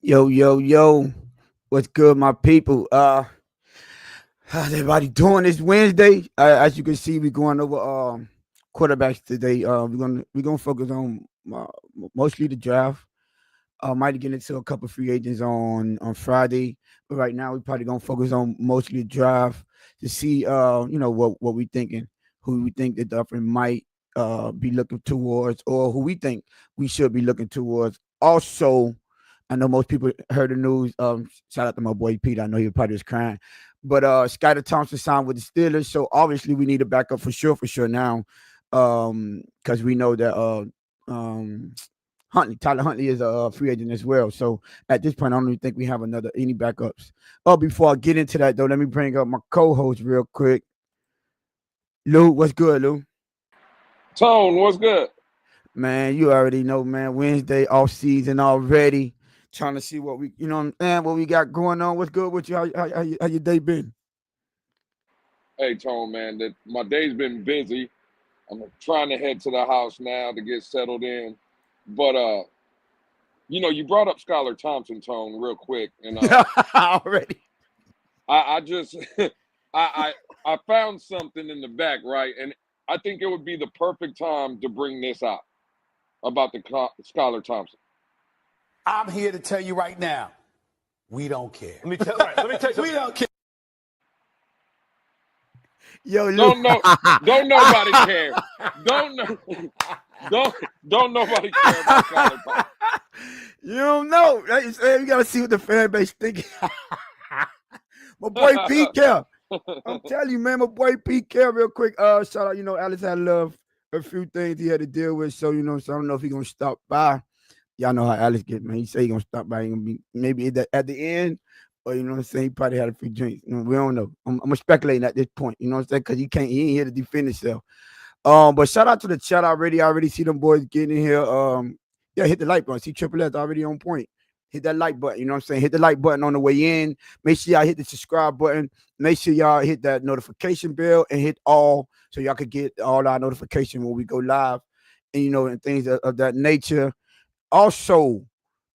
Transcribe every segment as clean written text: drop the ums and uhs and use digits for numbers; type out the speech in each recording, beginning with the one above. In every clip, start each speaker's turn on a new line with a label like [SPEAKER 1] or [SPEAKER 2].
[SPEAKER 1] Yo, yo, yo. What's good, my people? How's everybody doing this Wednesday? As you can see, we're going over quarterbacks today. We're gonna focus on mostly the draft. Might get into a couple free agents on Friday, but right now we're probably gonna focus on mostly the draft to see what we thinking, who we think the Dolphins might be looking towards, or who we think we should be looking towards. Also, I know most people heard the news. Shout out to my boy Pete. I know he probably was crying. But Skylar Thompson signed with the Steelers, so obviously we need a backup for sure now. Because we know that Tyler Huntley is a free agent as well. So at this point, I don't even think we have any backups. Oh, before I get into that though, let me bring up my co-host real quick. Lou, what's good, Lou?
[SPEAKER 2] Tone, what's good?
[SPEAKER 1] Man, you already know, man. Wednesday off season already. Trying to see what what we got going on. What's good with you? How your day been?
[SPEAKER 2] Hey, Tone, man, that my day's been busy. I'm trying to head to the house now to get settled in. But you brought up Skylar Thompson, Tone, real quick, and
[SPEAKER 1] Already.
[SPEAKER 2] I just I I found something in the back, right, and I think it would be the perfect time to bring this out about the Skylar Thompson.
[SPEAKER 3] I'm here to tell you right now, we don't care.
[SPEAKER 4] Let me tell you
[SPEAKER 3] We don't care.
[SPEAKER 1] Yo, Lou.
[SPEAKER 2] Don't nobody care. Don't know, don't nobody care about Skylar Thompson.
[SPEAKER 1] You don't know. Like you said, we gotta see what the fan base thinking. My boy Pete care. I'm telling you, man, my boy Pete care real quick. Shout out, Alex had love a few things he had to deal with. So, so I don't know if he gonna stop by. Y'all know how Alex get, man. He say he gonna stop by. He gonna be maybe at the end, or you know what I'm saying. He probably had a few drinks. We don't know. I'm speculating at this point. You know what I'm saying? Because he ain't here to defend himself. But shout out to the chat already. I already see them boys getting in here. Yeah, hit the like button. See Triple S already on point. Hit that like button. You know what I'm saying? Hit the like button on the way in. Make sure y'all hit the subscribe button. Make sure y'all hit that notification bell and hit all so y'all could get all our notification when we go live and and things of that nature. Also,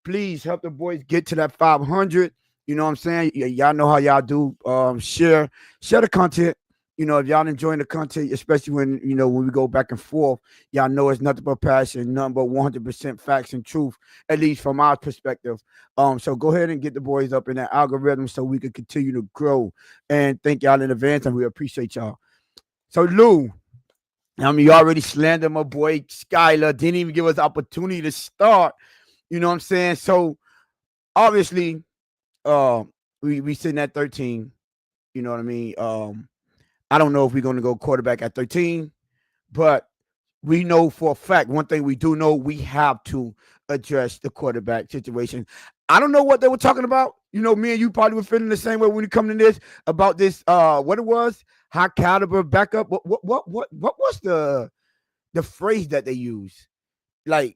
[SPEAKER 1] please help the boys get to that 500. You know what I'm saying? Y'all know how y'all do. Share the content. If y'all enjoying the content, especially when we go back and forth, y'all know it's nothing but passion, nothing but 100% facts and truth, at least from our perspective. So go ahead and get the boys up in that algorithm so we can continue to grow. And thank y'all in advance, and we appreciate y'all. So Lou, you already slandered my boy Skylar. Didn't even give us opportunity to start. You know what I'm saying? So obviously, we sitting at 13. You know what I mean? I don't know if we're gonna go quarterback at 13, but we know for a fact one thing we do know, we have to address the quarterback situation. I don't know what they were talking about. Me and you probably were feeling the same way when you come to this about this. What it was, high caliber backup. What was the phrase that they use? Like,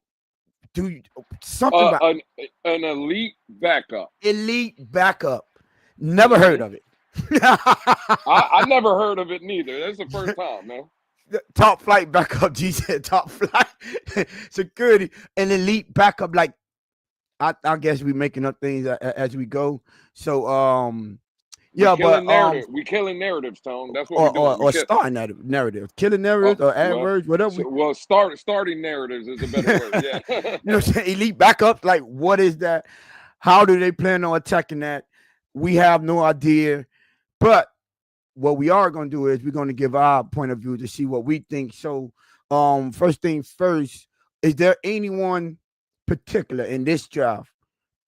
[SPEAKER 1] do something about
[SPEAKER 2] An elite backup.
[SPEAKER 1] elite backup. Never heard of it.
[SPEAKER 2] I never heard of it neither. That's the first time, man.
[SPEAKER 1] Top flight backup, G said top flight security, an elite backup. Like I guess we making up things as we go. So
[SPEAKER 2] We
[SPEAKER 1] yeah, but
[SPEAKER 2] killing narrative. We killing narratives, Tone. That's what
[SPEAKER 1] or
[SPEAKER 2] we're doing.
[SPEAKER 1] or, or starting narrative, killing
[SPEAKER 2] Oh,
[SPEAKER 1] narratives or
[SPEAKER 2] well,
[SPEAKER 1] adverbs, whatever.
[SPEAKER 2] starting narratives is a better word. Yeah.
[SPEAKER 1] What I'm saying? Elite backups. Like, what is that? How do they plan on attacking that? We have no idea. But what we are going to do is we're going to give our point of view to see what we think. So, first things first, is there anyone particular in this draft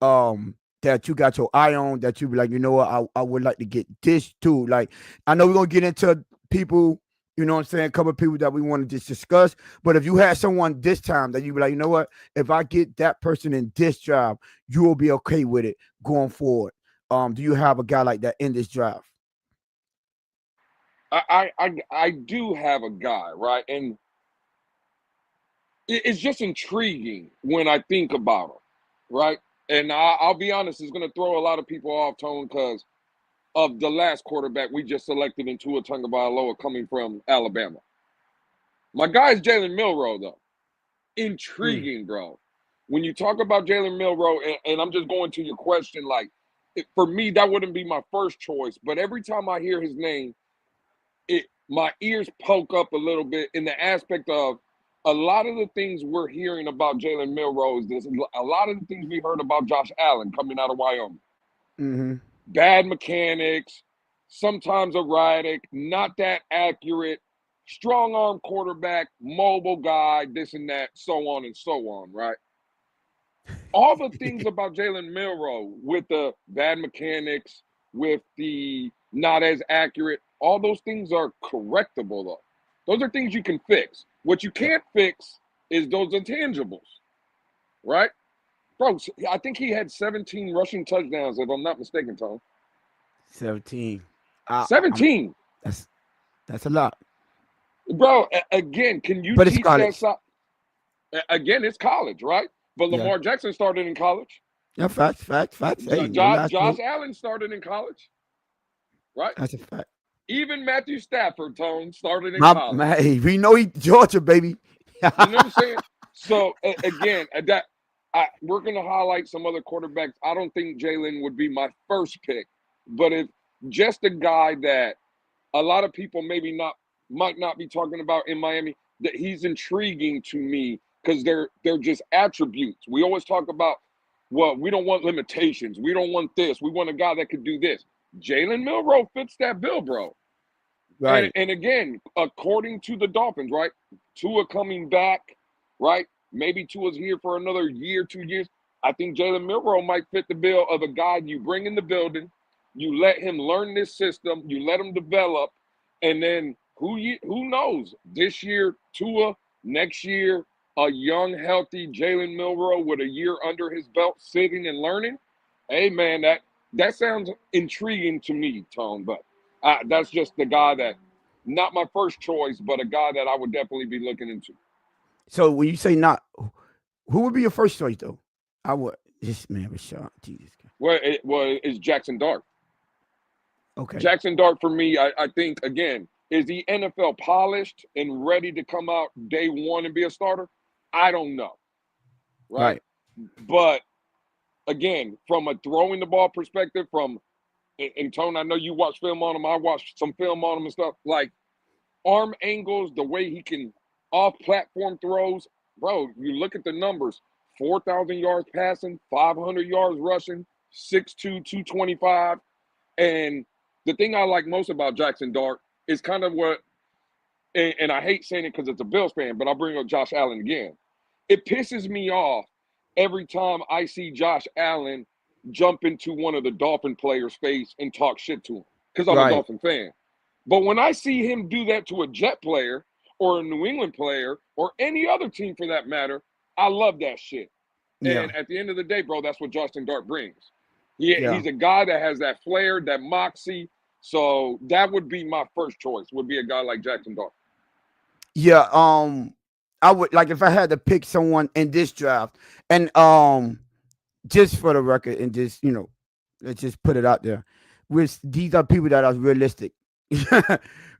[SPEAKER 1] that you got your eye on that you be like, I would like to get this too? Like, I know we're going to get into people, you know what I'm saying, a couple of people that we want to just discuss. But if you had someone this time that you be like, you know what, if I get that person in this draft, you will be okay with it going forward. Do you have a guy like that in this draft?
[SPEAKER 2] I do have a guy, right? And it's just intriguing when I think about him, right? And I'll be honest, it's going to throw a lot of people off, Tone, because of the last quarterback we just selected in Tua Tagovailoa coming from Alabama. My guy's Jalen Milroe, though.
[SPEAKER 1] Mm.
[SPEAKER 2] Intriguing, bro. when you talk about Jalen Milroe, and I'm just going to your question, like, for me, that wouldn't be my first choice. But every time I hear his name, my ears poke up a little bit in the aspect of a lot of the things we're hearing about Jalen Milroe is a lot of the things we heard about Josh Allen coming out of Wyoming.
[SPEAKER 1] Mm-hmm.
[SPEAKER 2] Bad mechanics, sometimes erratic, not that accurate, strong arm quarterback, mobile guy, this and that, so on and so on, right? All the things about Jalen Milroe with the bad mechanics, with the not as accurate, all those things are correctable, though. Those are things you can fix. What you can't fix is those intangibles, right? Bro, I think he had 17 rushing touchdowns, if I'm not mistaken, Tom.
[SPEAKER 1] 17.
[SPEAKER 2] 17.
[SPEAKER 1] That's a lot.
[SPEAKER 2] Bro, again, can you teach that side? Again, it's college, right? But Lamar Jackson started in college.
[SPEAKER 1] Yeah, facts. Hey,
[SPEAKER 2] Josh Allen started in college, right?
[SPEAKER 1] That's a fact.
[SPEAKER 2] Even Matthew Stafford, Tone, started in college.
[SPEAKER 1] Hey, we know he Georgia, baby.
[SPEAKER 2] You know what I'm saying? So, again, we're going to highlight some other quarterbacks. I don't think Jalen would be my first pick, but if just a guy that a lot of people might not be talking about in Miami, that he's intriguing to me because they're just attributes. We always talk about, well, we don't want limitations. We don't want this. We want a guy that could do this. Jalen Milroe fits that bill, bro.
[SPEAKER 1] Right.
[SPEAKER 2] And again, according to the Dolphins, right? Tua coming back, right? Maybe Tua's here for another year, 2 years. I think Jalen Milroe might fit the bill of a guy you bring in the building, you let him learn this system, you let him develop, and then who knows? This year, Tua, next year, a young, healthy Jalen Milroe with a year under his belt sitting and learning. Hey, man, that sounds intriguing to me, Tone, but that's just the guy that, not my first choice, but a guy that I would definitely be looking into.
[SPEAKER 1] So when you say not, who would be your first choice, though? I would. This man was shot. Jesus.
[SPEAKER 2] Well, it's Jackson Dart.
[SPEAKER 1] Okay.
[SPEAKER 2] Jackson Dart, for me, I think, again, is the NFL polished and ready to come out day one and be a starter? I don't know. Right. But, again, from a throwing the ball perspective, and Tone, I know you watch film on him. I watched some film on him and stuff. Like, arm angles, the way he can off-platform throws. Bro, you look at the numbers. 4,000 yards passing, 500 yards rushing, 6'2", 225. And the thing I like most about Jackson Dart is kind of what, and I hate saying it because it's a Bills fan, but I'll bring up Josh Allen again. It pisses me off every time I see Josh Allen jump into one of the Dolphin players' face and talk shit to him because I'm a Dolphin fan. But when I see him do that to a Jet player or a New England player or any other team for that matter, I love that shit.
[SPEAKER 1] Yeah.
[SPEAKER 2] And at the end of the day, bro, that's what Jackson Dart brings. He's a guy that has that flair, that moxie. So that would be my first choice, would be a guy like Jackson Dart.
[SPEAKER 1] Yeah, I would, like, if I had to pick someone in this draft, and just for the record, and just, let's just put it out there, these are people that are realistic.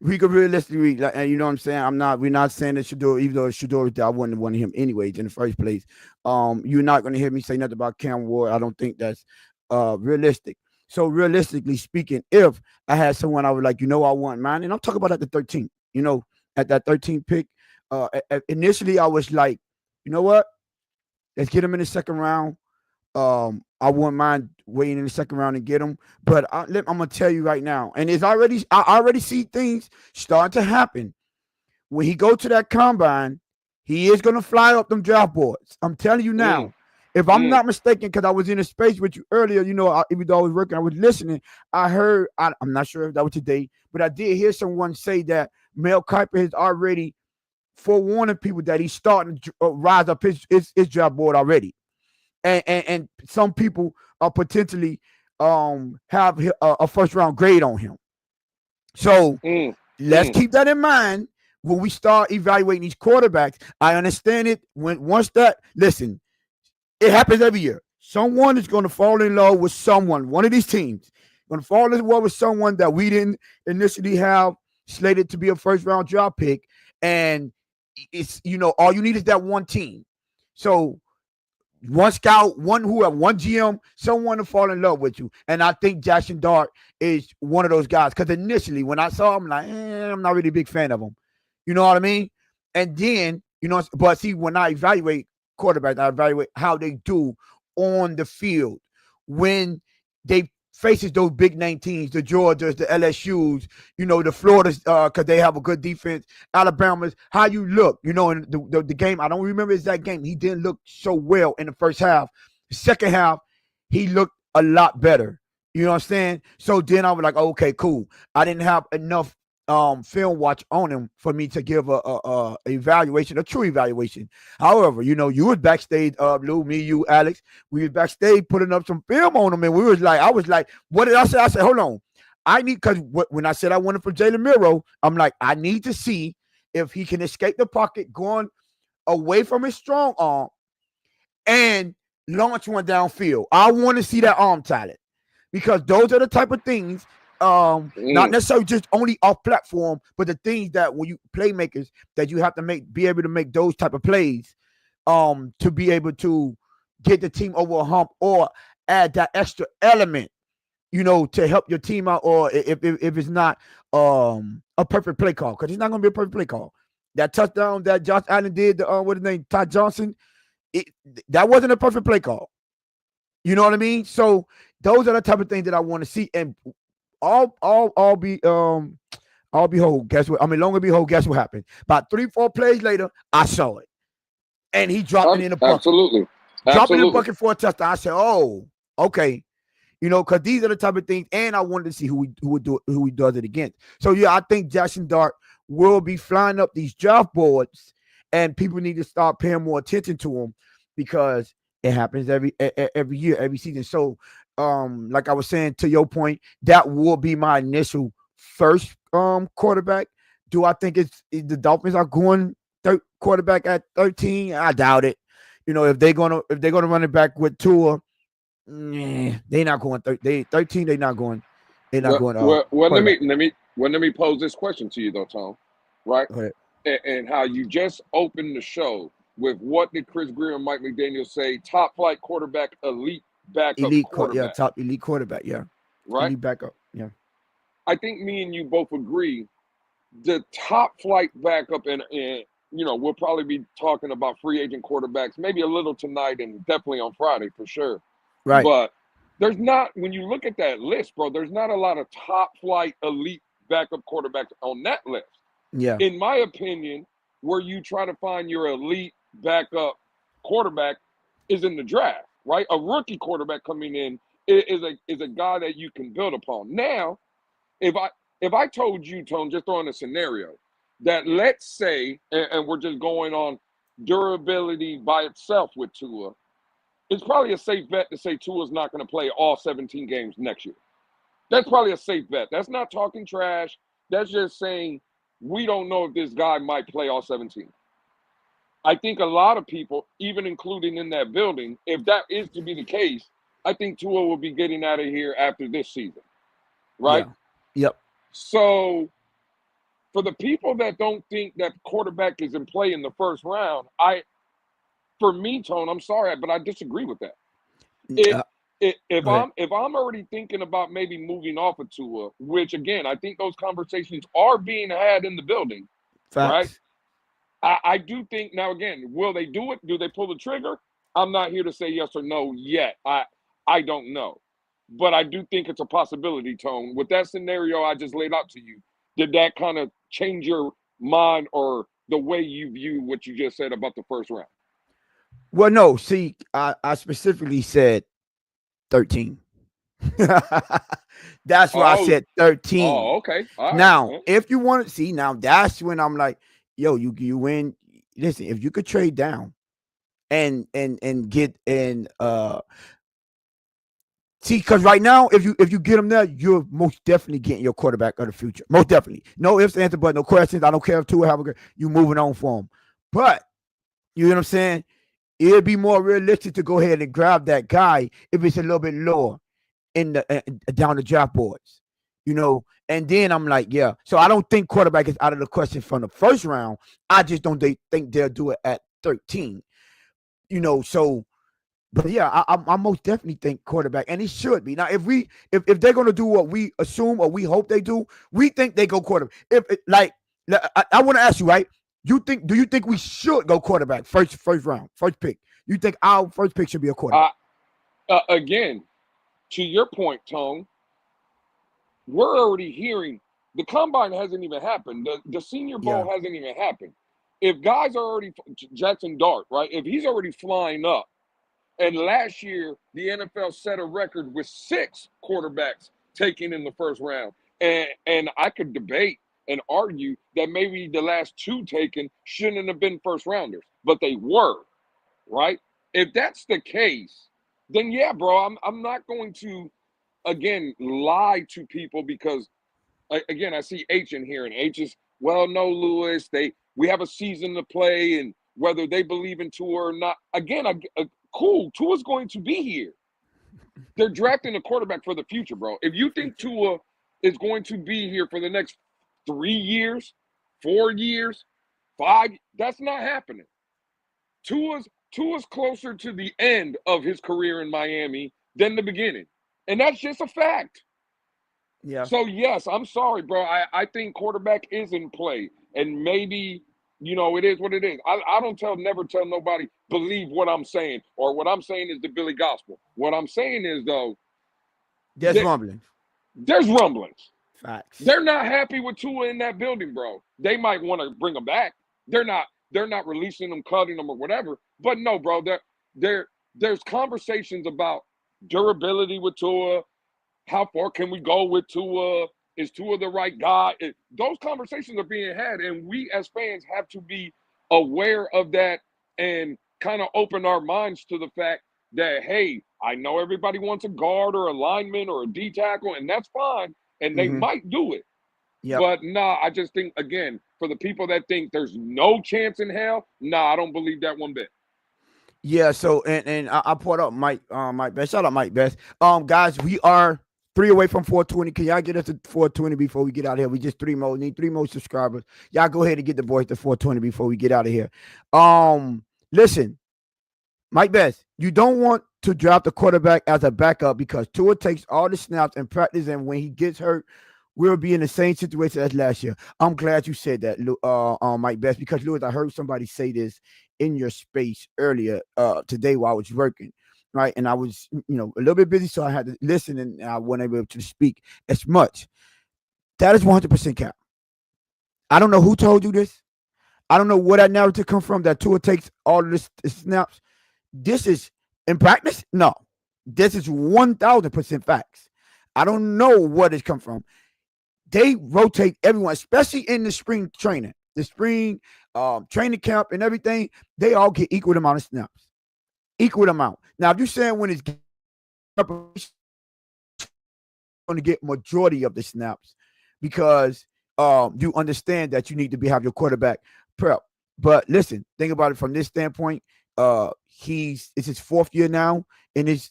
[SPEAKER 1] We could realistically, and you know what I'm saying. We're not saying that Shador, even though Shador, I wouldn't have wanted him anyways in the first place. You're not going to hear me say nothing about Cam Ward. I don't think that's realistic. So realistically speaking, if I had someone I would like, I want mine, and I'm talking about at the 13th, at that 13th pick. Initially I was like, you know what? Let's get him in the second round. I wouldn't mind waiting in the second round and get him, but I'm gonna tell you right now, and I already see things starting to happen. When he go to that combine, he is gonna fly up them draft boards. I'm telling you now. If I'm not mistaken, because I was in a space with you earlier, even though I was working, I was listening. I heard, I'm not sure if that was today, but I did hear someone say that Mel Kiper has already forewarning people that he's starting to rise up his draft board already. And some people are potentially have a first round grade on him. So let's keep that in mind when we start evaluating these quarterbacks. I understand it. Listen, it happens every year. Someone is going to fall in love with someone. One of these teams going to fall in love with someone that we didn't initially have slated to be a first round draft pick, and it's all you need is that one team. So one scout, one GM, someone to fall in love with you. And I think Jackson Dart is one of those guys. Because initially, when I saw him, I'm like, I'm not really a big fan of him. You know what I mean? And then, but see, when I evaluate quarterbacks, I evaluate how they do on the field when they faces those big name teams, the Georgias, the LSUs, the Floridas, because they have a good defense, Alabama's, how you look, in the game. I don't remember exact game. He didn't look so well in the first half. The second half, he looked a lot better. You know what I'm saying? So then I was like, okay, cool. I didn't have enough film watch on him for me to give a evaluation, a true evaluation. However, you was backstage, Lou, me, you, Alex. We was backstage putting up some film on him, and I was like, what did I say? I said, hold on. Because when I said I wanted for Jalen Miro, I'm like, I need to see if he can escape the pocket going away from his strong arm and launch one downfield. I want to see that arm talent because those are the type of things not necessarily just only off platform, but the things that when you playmakers that you have to be able to make those type of plays to be able to get the team over a hump or add that extra element, to help your team out, or if it's not a perfect play call, because it's not going to be a perfect play call. That touchdown that Josh Allen did, what's his name, Todd Johnson, that wasn't a perfect play call. You know what I mean? So those are the type of things that I want to see, and all behold, guess what? Long and behold, guess what happened? About 3-4 plays later, I saw it. And he dropped it in the bucket.
[SPEAKER 2] Absolutely.
[SPEAKER 1] Dropped it in the bucket for a touchdown. I said, oh, okay. Because these are the type of things, and I wanted to see who he does it against. So yeah, I think Jackson Dart will be flying up these draft boards, and people need to start paying more attention to him because it happens every year, every season. So like I was saying, to your point, that will be my initial first quarterback. Do I think the Dolphins are going quarterback at 13? I doubt it. If they're gonna run it back with Tua, they're not going 13. They're not going. They're not going.
[SPEAKER 2] Well, let me pose this question to you though, Tom. Right? And how you just opened the show with what did Chris Greer and Mike McDaniel say? Top flight quarterback, elite backup quarterback.
[SPEAKER 1] Top elite quarterback, yeah.
[SPEAKER 2] Right?
[SPEAKER 1] Elite backup, yeah.
[SPEAKER 2] I think me and you both agree the top flight backup, and we'll probably be talking about free agent quarterbacks, maybe a little tonight and definitely on Friday for sure.
[SPEAKER 1] Right.
[SPEAKER 2] But there's not, when you look at that list, bro, there's not a lot of top flight elite backup quarterbacks on that list.
[SPEAKER 1] Yeah.
[SPEAKER 2] In my opinion, where you try to find your elite backup quarterback is in the draft, right? A rookie quarterback coming in is a guy that you can build upon. Now, if I told you, Tone, just throwing a scenario, that let's say, and we're just going on durability by itself with Tua, it's probably a safe bet to say Tua's not going to play all 17 games next year. That's probably a safe bet. That's not talking trash. That's just saying we don't know if this guy might play all 17. I think a lot of people, even including in that building, if that is to be the case, I think Tua will be getting out of here after this season, right?
[SPEAKER 1] Yeah. Yep.
[SPEAKER 2] So for the people that don't think that quarterback is in play in the first round, for me, Tone, I'm sorry, but I disagree with that. If I'm already thinking about maybe moving off of Tua, which again, I think those conversations are being had in the building,
[SPEAKER 1] Facts.
[SPEAKER 2] right? I do think now again, will they do it? Do they pull the trigger? I'm not here to say yes or no yet. I don't know. But I do think it's a possibility, Tone. With that scenario I just laid out to you, did that kind of change your mind or the way you view what you just said about the first round?
[SPEAKER 1] Well, no. See, I specifically said 13. That's why I said 13.
[SPEAKER 2] Oh, okay. All
[SPEAKER 1] now,
[SPEAKER 2] right.
[SPEAKER 1] if you want to see, now that's when I'm like, yo, you win. Listen, if you could trade down and get in see, because right now, if you get them there, you're most definitely getting your quarterback of the future. Most definitely. No ifs, answers, but no questions. I don't care if Tua have a good, you moving on for him. But you know what I'm saying? It'd be more realistic to go ahead and grab that guy if it's a little bit lower in the down the draft boards, And then I'm like, yeah. So I don't think quarterback is out of the question from the first round. I just don't think they'll do it at 13. So But yeah, I most definitely think quarterback, and he should be. Now, if they're gonna do what we assume or we hope they do, we think they go quarterback. I want to ask you, right? Do you think we should go quarterback first round, first pick? You think our first pick should be a quarterback?
[SPEAKER 2] Again, to your point, Tone, we're already hearing the combine hasn't even happened. The Senior Bowl
[SPEAKER 1] Yeah.
[SPEAKER 2] hasn't even happened. If guys are already Jackson Dart, right? If he's already flying up, and last year the NFL set a record with 6 quarterbacks taken in the first round, and I could debate and argue that maybe the last 2 taken shouldn't have been first rounders, but they were, right? If that's the case, then yeah, bro, I'm not going to again lie to people because again I see H in here and H is well no Lewis we have a season to play and whether they believe in Tua or not again cool Tua's going to be here. They're drafting a quarterback for the future, bro. If you think Tua is going to be here for the next 3 years, 4 years, 5, that's not happening. Tua's closer to the end of his career in Miami than the beginning. And that's just a fact.
[SPEAKER 1] Yeah.
[SPEAKER 2] So, yes, I'm sorry, bro. I think quarterback is in play. And maybe, it is what it is. I don't never tell nobody, believe what I'm saying. Or what I'm saying is the Billy Gospel. What I'm saying is, though,
[SPEAKER 1] There's rumblings.
[SPEAKER 2] there's rumblings.
[SPEAKER 1] Facts.
[SPEAKER 2] They're not happy with Tua in that building, bro. They might want to bring him back. They're not releasing him, cutting him, or whatever. But no, bro, there's conversations about durability with Tua. How far can we go with Tua? Is Tua the right guy? Those conversations are being had, and we as fans have to be aware of that and kind of open our minds to the fact that, hey, I know everybody wants a guard or a lineman or a D tackle, and that's fine, and they might do it.
[SPEAKER 1] Yep.
[SPEAKER 2] But I just think, again, for the people that think there's no chance in hell, I don't believe that one bit.
[SPEAKER 1] Yeah. So and I pulled up Mike Best. Shout out Mike Best. Guys, we are 3 away from 420. Can y'all get us to 420 before we get out of here? We just 3 more. Need 3 more subscribers. Y'all go ahead and get the boys to 420 before we get out of here. Listen, Mike Best, you don't want to drop the quarterback as a backup because Tua takes all the snaps in practice, and when he gets hurt, we'll be in the same situation as last year. I'm glad you said that, Mike Best, because Lewis, I heard somebody say this in your space earlier today while I was working, right? And I was, a little bit busy, so I had to listen, and I wasn't able to speak as much. That is 100% cap. I don't know who told you this. I don't know where that narrative come from, that Tua takes all of this snaps. This is in practice? No. This is 1,000% facts. I don't know where this come from. They rotate everyone, especially in the spring training, the spring training camp and everything. They all get equal amount of snaps, equal amount. Now, if you're saying when it's going to get majority of the snaps because you understand that you need to have your quarterback prep. But listen, think about it from this standpoint. It's his 4th year now in this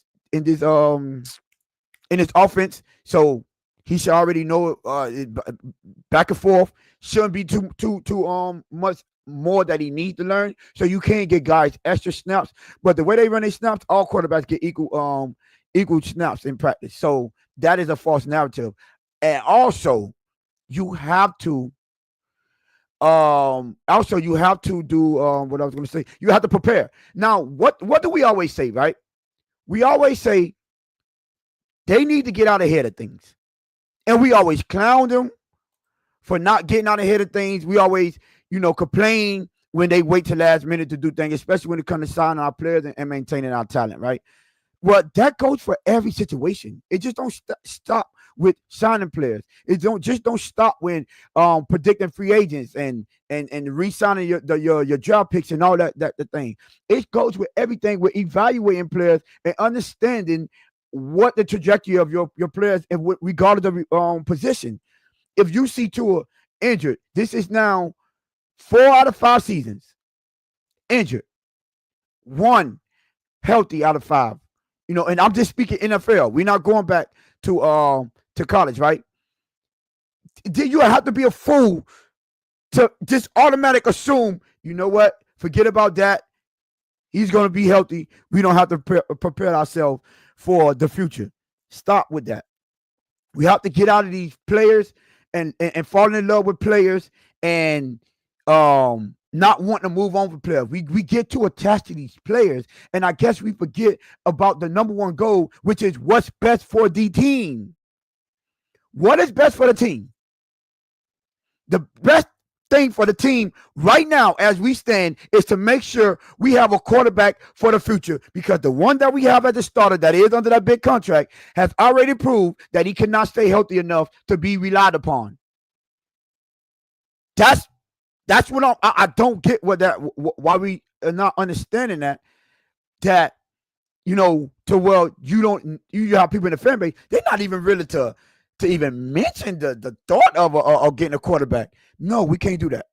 [SPEAKER 1] offense, so he should already know back and forth. Shouldn't be too much more that he needs to learn. So you can't get guys extra snaps. But the way they run their snaps, all quarterbacks get equal snaps in practice. So that is a false narrative. And also, you have to do what I was going to say. You have to prepare. Now, what do we always say, right? We always say they need to get out ahead of things. And we always clown them for not getting out ahead of things. We always, complain when they wait till last minute to do things, especially when it comes to signing our players and maintaining our talent, right? Well, that goes for every situation. It just don't stop with signing players. It don't stop when predicting free agents and re-signing your draft picks and all that the thing. It goes with everything. With evaluating players and understanding what the trajectory of your players and regardless of position. If you see Tua injured, this is now 4 out of 5 seasons injured, 1 healthy out of 5. And I'm just speaking NFL. We're not going back to college, right? You have to be a fool to just automatic assume, you know what? Forget about that. He's going to be healthy. We don't have to prepare ourselves for the future. Stop with that. We have to get out of these players and fall in love with players and not wanting to move on for players. We get too attached to these players, and I guess we forget about the number one goal, which is what's best for the team. What is best for the team? The best thing for the team right now, as we stand, is to make sure we have a quarterback for the future, because the one that we have at the starter that is under that big contract has already proved that he cannot stay healthy enough to be relied upon. That's what I don't get why we are not understanding that you have people in the fan base, they're not even really to even mention the thought of getting a quarterback. No, we can't do that.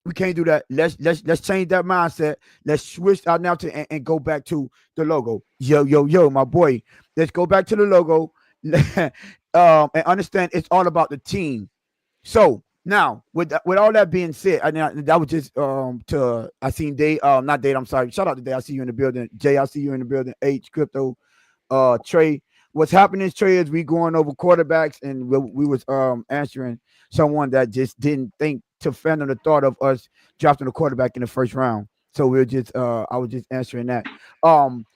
[SPEAKER 1] We can't do that. Let's change that mindset. Let's switch out now and go back to the logo. Yo, my boy. Let's go back to the logo and understand it's all about the team. So now, with all that being said, that was just I seen Dave, not Dave. I'm sorry. Shout out to Dave. I see you in the building. Jay, I see you in the building. H Crypto, Trey. What's happening, Trey, is we going over quarterbacks, and we was answering someone that just didn't think to fathom the thought of us drafting a quarterback in the first round. So I was just answering that.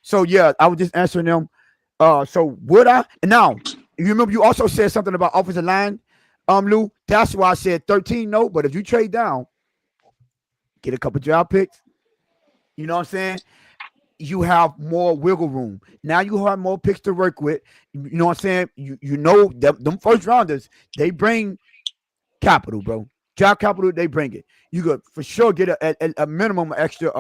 [SPEAKER 1] So yeah, I was just answering them. So would I? And now you remember you also said something about offensive line, Lou. That's why I said 13. No, but if you trade down, get a couple draft picks. You know what I'm saying? You have more wiggle room. Now you have more picks to work with. You know what I'm saying? You know them first rounders, they bring capital, bro. Draft capital, they bring it. You could for sure get a minimum extra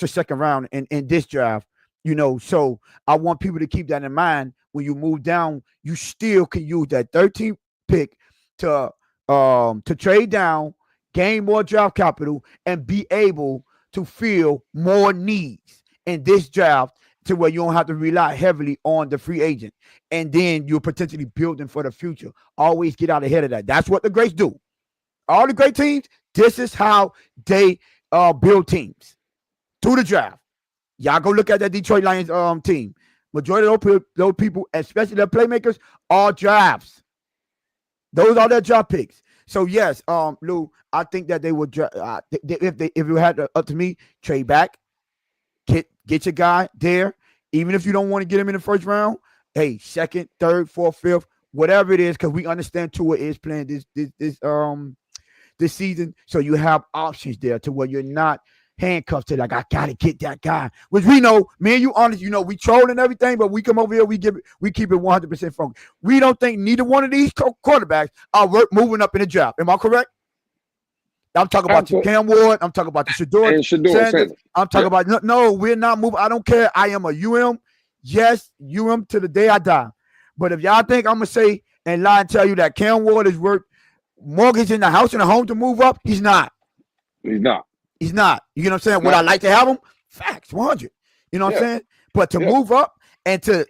[SPEAKER 1] second round in this draft. You know, so I want people to keep that in mind. When you move down, you still can use that 13th pick to trade down, gain more draft capital, and be able to fill more needs in this draft, to where you don't have to rely heavily on the free agent. And then you're potentially building for the future. Always get out ahead of that. That's what the greats do. All the great teams, this is how they build teams through the draft. Y'all go look at that Detroit Lions team. Majority of those people, especially their playmakers, are drafts. Those are their draft picks. So yes, Lou, I think that they would if it had up to me, trade back, get your guy there. Even if you don't want to get him in the first round, hey, second, third, fourth, fifth, whatever it is, because we understand Tua is playing this season. So you have options there to where you're not handcuffed to, like, I gotta get that guy. Which we know, me and you honest, we troll and everything, but we come over here, we keep it 100% focused. We don't think neither one of these quarterbacks are moving up in the draft. Am I correct? I'm talking about the Cam Ward. I'm talking about the Shedeur Sanders. I'm talking about no, we're not moving. I don't care. I am a UM. Yes, UM to the day I die. But if y'all think I'm gonna say and lie and tell you that Cam Ward is worth mortgaging the house and the home to move up, he's not.
[SPEAKER 2] He's not.
[SPEAKER 1] He's not. You know what I'm saying? Would I like to have him? Facts, 100. You know what I'm saying? But to move up and to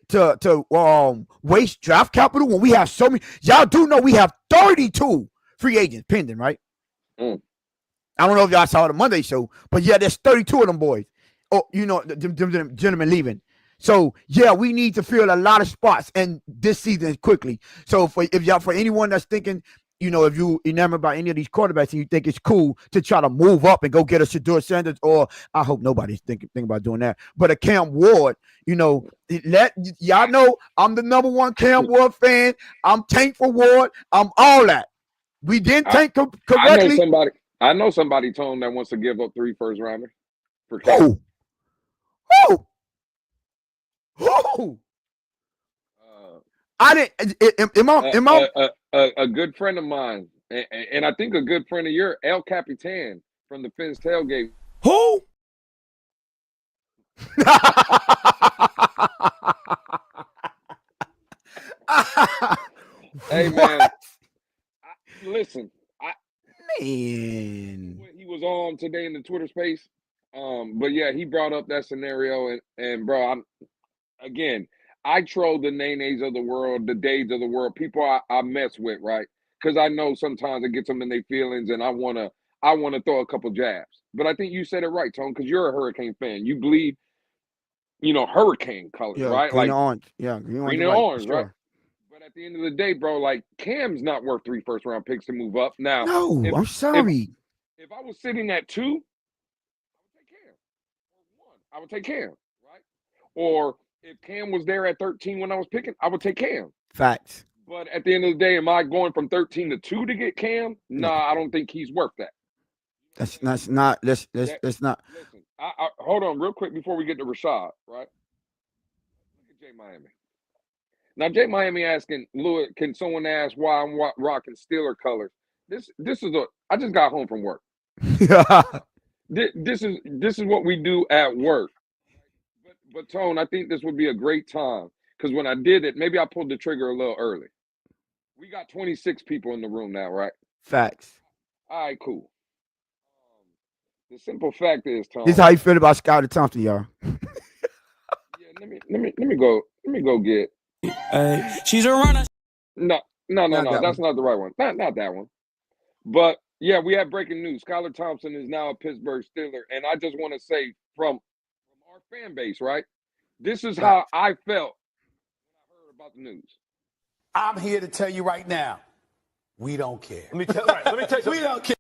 [SPEAKER 1] waste draft capital when we have so many, y'all do know we have 32 free agents pending, right? I don't know if y'all saw the Monday show, but yeah, there's 32 of them boys. Oh, them gentlemen leaving. So yeah, we need to fill a lot of spots in this season quickly. So for anyone that's thinking, if you enamored by any of these quarterbacks and you think it's cool to try to move up and go get a Shedeur Sanders, or I hope nobody's thinking about doing that, but a Cam Ward, let y'all know I'm the number one Cam Ward fan. I'm tank for Ward. I'm all that. We didn't tank correctly.
[SPEAKER 2] I know somebody, Tone, that wants to give up 3 first rounders for
[SPEAKER 1] Cam. Who? I didn't. Am I?
[SPEAKER 2] A good friend of mine, and I think a good friend of yours, El Capitan from the Fins Tailgate.
[SPEAKER 1] Who?
[SPEAKER 2] Hey man, listen.
[SPEAKER 1] Man,
[SPEAKER 2] he was on today in the Twitter space. But yeah, he brought up that scenario, and bro, I troll the Nenes of the world, the Days of the world, people I mess with, right? Because I know sometimes it gets them in their feelings, and I wanna throw a couple jabs. But I think you said it right, Tone, because you're a Hurricane fan. You bleed, Hurricane colors,
[SPEAKER 1] Yeah,
[SPEAKER 2] right?
[SPEAKER 1] green
[SPEAKER 2] Like
[SPEAKER 1] and orange. Yeah, green, orange,
[SPEAKER 2] green
[SPEAKER 1] and
[SPEAKER 2] and
[SPEAKER 1] white.
[SPEAKER 2] orange, right?
[SPEAKER 1] Sure.
[SPEAKER 2] But at the end of the day, bro, like Cam's not worth 3 first-round picks to move up. Now,
[SPEAKER 1] No,
[SPEAKER 2] if
[SPEAKER 1] I'm
[SPEAKER 2] if
[SPEAKER 1] sorry.
[SPEAKER 2] if I was sitting at 2, I would take Cam. Or 1, I would take Cam, right? Or if Cam was there at 13 when I was picking, I would take Cam.
[SPEAKER 1] Facts.
[SPEAKER 2] But at the end of the day, am I going from 13 to 2 to get Cam?
[SPEAKER 1] No,
[SPEAKER 2] Nah, I don't think he's worth that.
[SPEAKER 1] that's not. Let's
[SPEAKER 2] That
[SPEAKER 1] not.
[SPEAKER 2] listen, I hold on real quick before we get to Rashad, right? Look at Jay Miami. Now Jay Miami asking Louis, can someone ask why I'm rocking Steeler colors? This is I just got home from work. This is what we do at work. But Tone, I think this would be a great time because when I did it, maybe I pulled the trigger a little early. We got 26 people in the room now, right?
[SPEAKER 1] Facts.
[SPEAKER 2] All right, cool. The simple fact is, Tone.
[SPEAKER 1] This is how you feel about Skylar Thompson, y'all.
[SPEAKER 2] Yeah, let me go get.
[SPEAKER 4] She's a runner.
[SPEAKER 2] No, that's not the right one. Not that one. But yeah, we have breaking news. Skylar Thompson is now a Pittsburgh Steeler, and I just want to say from our fan base, right? This is how I felt when I heard about the news.
[SPEAKER 3] I'm here to tell you right now, we don't care.
[SPEAKER 5] Let me tell you.
[SPEAKER 3] We don't care.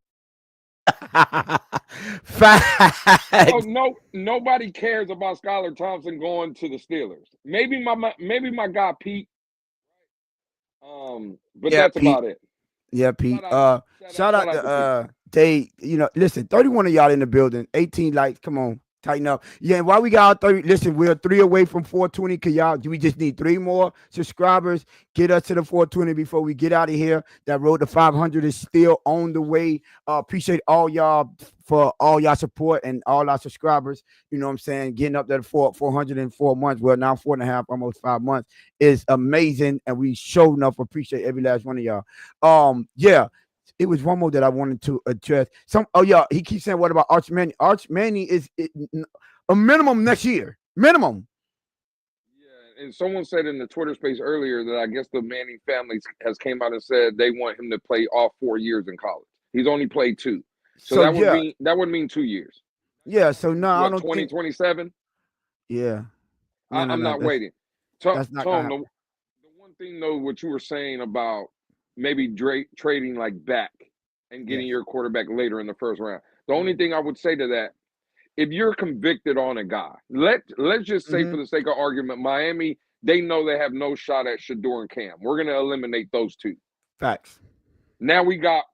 [SPEAKER 1] Facts.
[SPEAKER 2] Oh, no, nobody cares about Skylar Thompson going to the Steelers. Maybe my guy Pete. But
[SPEAKER 1] Yeah,
[SPEAKER 2] that's
[SPEAKER 1] Pete.
[SPEAKER 2] about it.
[SPEAKER 1] Yeah, Pete.
[SPEAKER 2] Shout
[SPEAKER 1] Shout out to they. Listen, 31 of y'all in the building. 18 likes. Come on, tighten up. Yeah, and while we got our 30, listen, we're 3 away from 420. Cause y'all, we just need 3 more subscribers. Get us to the 420 before we get out of here. That road to 500 is still on the way. Appreciate all y'all for all y'all support and all our subscribers. You know what I'm saying? Getting up there to 404 months. Well, now 4.5, almost 5 months is amazing. And we sure enough appreciate every last one of y'all. Yeah. It was one more that I wanted to address. He keeps saying, what about Arch Manning? Arch Manning is a minimum next year. Minimum.
[SPEAKER 2] Yeah, and someone said in the Twitter space earlier that I guess the Manning family has came out and said they want him to play all 4 years in college. He's only played 2. So that would mean 2 years.
[SPEAKER 1] Yeah, so no, I don't
[SPEAKER 2] 2027?
[SPEAKER 1] Yeah.
[SPEAKER 2] I'm not waiting.
[SPEAKER 1] That's not
[SPEAKER 2] Tom, the one thing though, what you were saying about maybe trading like back and getting your quarterback later in the first round. The only thing I would say to that, if you're convicted on a guy, let's just say for the sake of argument, Miami, they know they have no shot at Shador and Cam. We're going to eliminate those 2.
[SPEAKER 1] Facts.
[SPEAKER 2] Now we got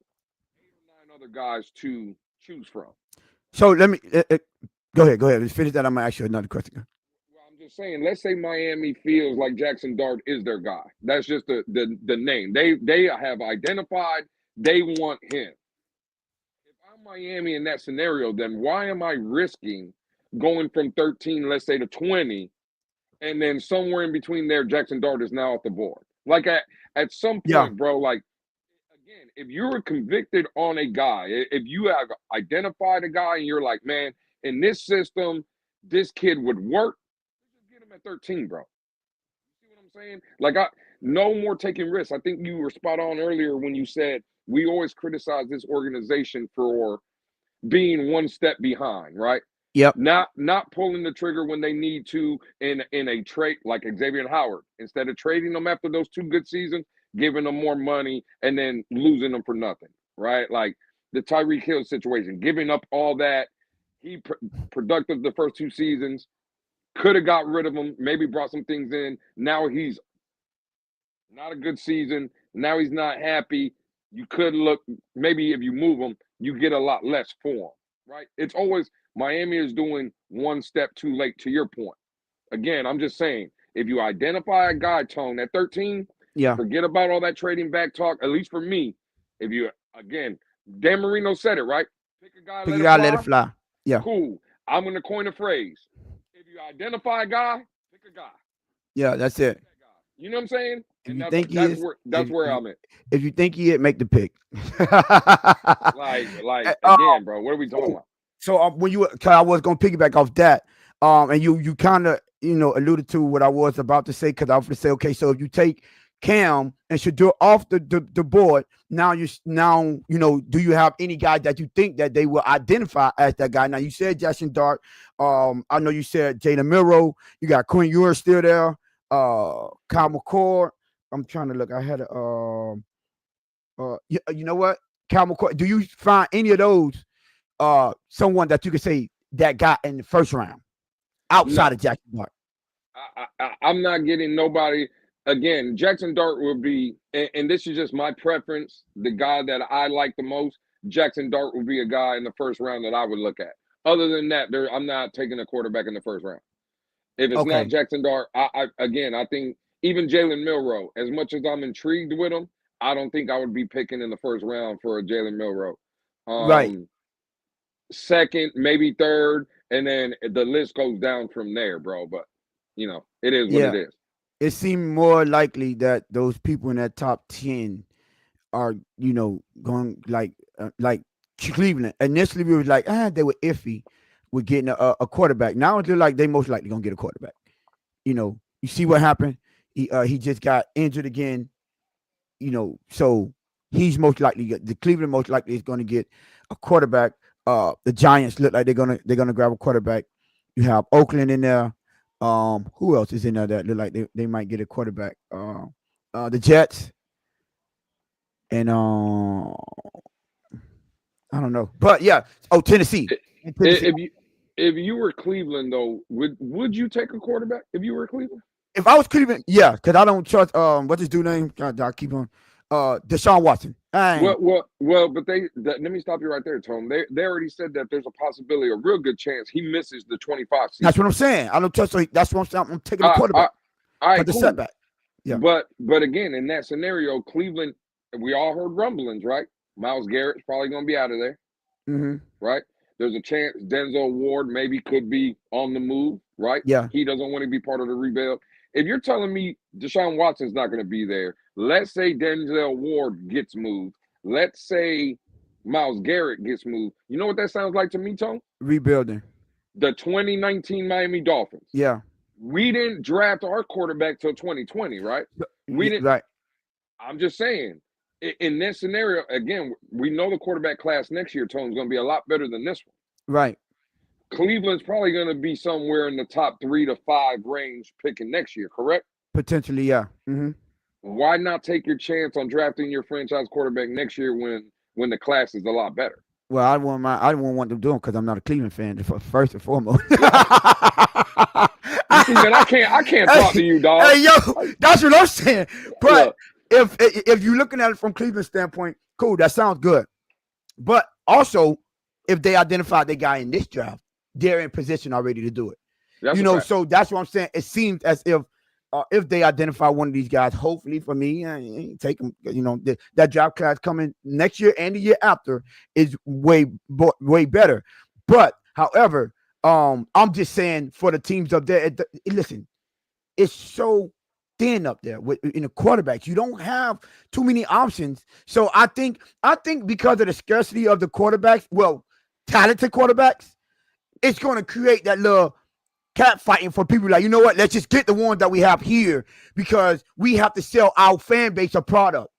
[SPEAKER 2] 8 or 9 other guys to choose from.
[SPEAKER 1] So let me go ahead. Let's finish that. I'm going to ask you another question.
[SPEAKER 2] Well, I'm just saying, let's say Miami feels like Jackson Dart is their guy. That's just the name. They have identified they want him. If I'm Miami in that scenario, then why am I risking going from 13, let's say, to 20, and then somewhere in between there, Jackson Dart is now off the board? Like at some point, bro, like, again, if you're convicted on a guy, if you have identified a guy and you're like, man, in this system, this kid would work, just get him at 13, bro. You see what I'm saying? Like, no more taking risks. I think you were spot on earlier when you said we always criticize this organization for being one step behind, right?
[SPEAKER 1] Yep.
[SPEAKER 2] Not pulling the trigger when they need to in a trade like Xavier Howard. Instead of trading them after those 2 good seasons, giving them more money and then losing them for nothing, right? Like the Tyreek Hill situation, giving up all that. He productive the first 2 seasons, could have got rid of him, maybe brought some things in. Now he's not a good season. Now he's not happy. You could look, maybe if you move him, you get a lot less for him, right? It's always Miami is doing one step too late, to your point. Again, I'm just saying, if you identify a guy, Tone, at 13, forget about all that trading back talk, at least for me. If you, again, Dan Marino said it, right? Pick a guy,
[SPEAKER 1] let it fly. Yeah.
[SPEAKER 2] Cool. I'm going to coin a phrase. If you identify a guy, pick a guy.
[SPEAKER 1] Yeah, that's it.
[SPEAKER 2] You know what I'm saying?
[SPEAKER 1] If you think
[SPEAKER 2] that's where I'm at.
[SPEAKER 1] If you think he is, make the pick.
[SPEAKER 2] like again, bro, what are we talking about?
[SPEAKER 1] So I was gonna piggyback off that, and you kind of alluded to what I was about to say, because I was going to say, okay, so if you take Cam and Shador off the board. Now you know, do you have any guy that you think that they will identify as that guy? Now you said Jackson Dart. I know you said Jalen Milroe. You got Quinn Ewers still there. Kyle McCord. I'm trying to look. I had a you know what? Kyle McCord. Do you find any of those someone that you could say that got in the first round outside of Jackson Dart?
[SPEAKER 2] I'm not getting nobody. Again, Jackson Dart would be, and this is just my preference, the guy that I like the most. Jackson Dart would be a guy in the first round that I would look at. Other than that, I'm not taking a quarterback in the first round. If it's not Jackson Dart, I think even Jalen Milroe, as much as I'm intrigued with him, I don't think I would be picking in the first round for a Jalen Milroe.
[SPEAKER 1] Right.
[SPEAKER 2] Second, maybe third, and then the list goes down from there, bro. But, you know, it is what it is.
[SPEAKER 1] It seemed more likely that those people in that top 10 are, you know, going like Cleveland. Initially, we were like, they were iffy with getting a quarterback. Now it looks like they most likely gonna get a quarterback. You know, you see what happened. He just got injured again. You know, so he's most likely, the Cleveland most likely is going to get a quarterback. The Giants look like they're gonna grab a quarterback. You have Oakland in there. Who else is in there that look like they might get a quarterback? The Jets, and I don't know, but yeah. Oh, Tennessee.
[SPEAKER 2] If you were Cleveland though, would you take a quarterback if you were Cleveland?
[SPEAKER 1] If I was Cleveland, yeah, because I don't trust what's his dude name? I keep on Deshaun Watson.
[SPEAKER 2] Well, but let me stop you right there, Tom. They already said that there's a possibility, a real good chance he misses the 25 season.
[SPEAKER 1] That's what I'm saying. I don't trust. That's what I'm taking a quarterback for the setback. Yeah.
[SPEAKER 2] But again, in that scenario, Cleveland, we all heard rumblings, right? Myles Garrett's probably going to be out of there, right? There's a chance Denzel Ward maybe could be on the move, right?
[SPEAKER 1] Yeah.
[SPEAKER 2] He doesn't want to be part of the rebuild. If you're telling me Deshaun Watson's not going to be there, let's say Denzel Ward gets moved. Let's say Myles Garrett gets moved. You know what that sounds like to me, Tone?
[SPEAKER 1] Rebuilding.
[SPEAKER 2] The 2019 Miami Dolphins.
[SPEAKER 1] Yeah.
[SPEAKER 2] We didn't draft our quarterback till 2020, right? We didn't.
[SPEAKER 1] Right.
[SPEAKER 2] I'm just saying, in this scenario, again, we know the quarterback class next year, Tone, is going to be a lot better than this one.
[SPEAKER 1] Right.
[SPEAKER 2] Cleveland's probably going to be somewhere in the top 3 to 5 range picking next year, correct?
[SPEAKER 1] Potentially, yeah.
[SPEAKER 2] Why not take your chance on drafting your franchise quarterback next year when the class is a lot better?
[SPEAKER 1] Well, I wouldn't want them doing because I'm not a Cleveland fan. First and foremost.
[SPEAKER 2] You see, man, I can't talk to you, dog.
[SPEAKER 1] Hey, yo, that's what I'm saying. But if you're looking at it from Cleveland standpoint, cool, that sounds good. But also, if they identify the guy in this draft, they're in position already to do it. So that's what I'm saying. It seems as if they identify one of these guys, hopefully for me, take them. You know, that draft class coming next year and the year after is way better. But however, I'm just saying for the teams up there, listen, it's so thin up there in the quarterbacks. You don't have too many options. So I think because of the scarcity of the quarterbacks, talented quarterbacks, it's going to create that little cat fighting for people like, you know what, let's just get the ones that we have here because we have to sell our fan base a product.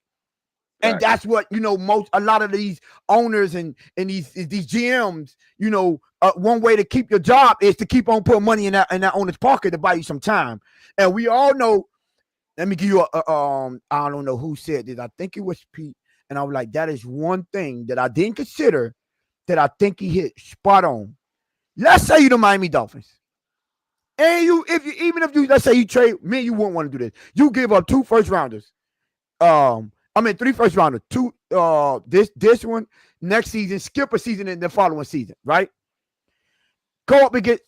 [SPEAKER 1] And that's what, you know, a lot of these owners and these GMs, you know, one way to keep your job is to keep on putting money in that owner's pocket to buy you some time. And we all know, let me give you I don't know who said this. I think it was Pete. And I was like, that is one thing that I didn't consider that I think he hit spot on. Let's say you're the Miami Dolphins. And let's say you trade, man, you wouldn't want to do this. You give up 2 first rounders. 3 first rounders. 2 this one, next season, skip a season and the following season, right? Go up and get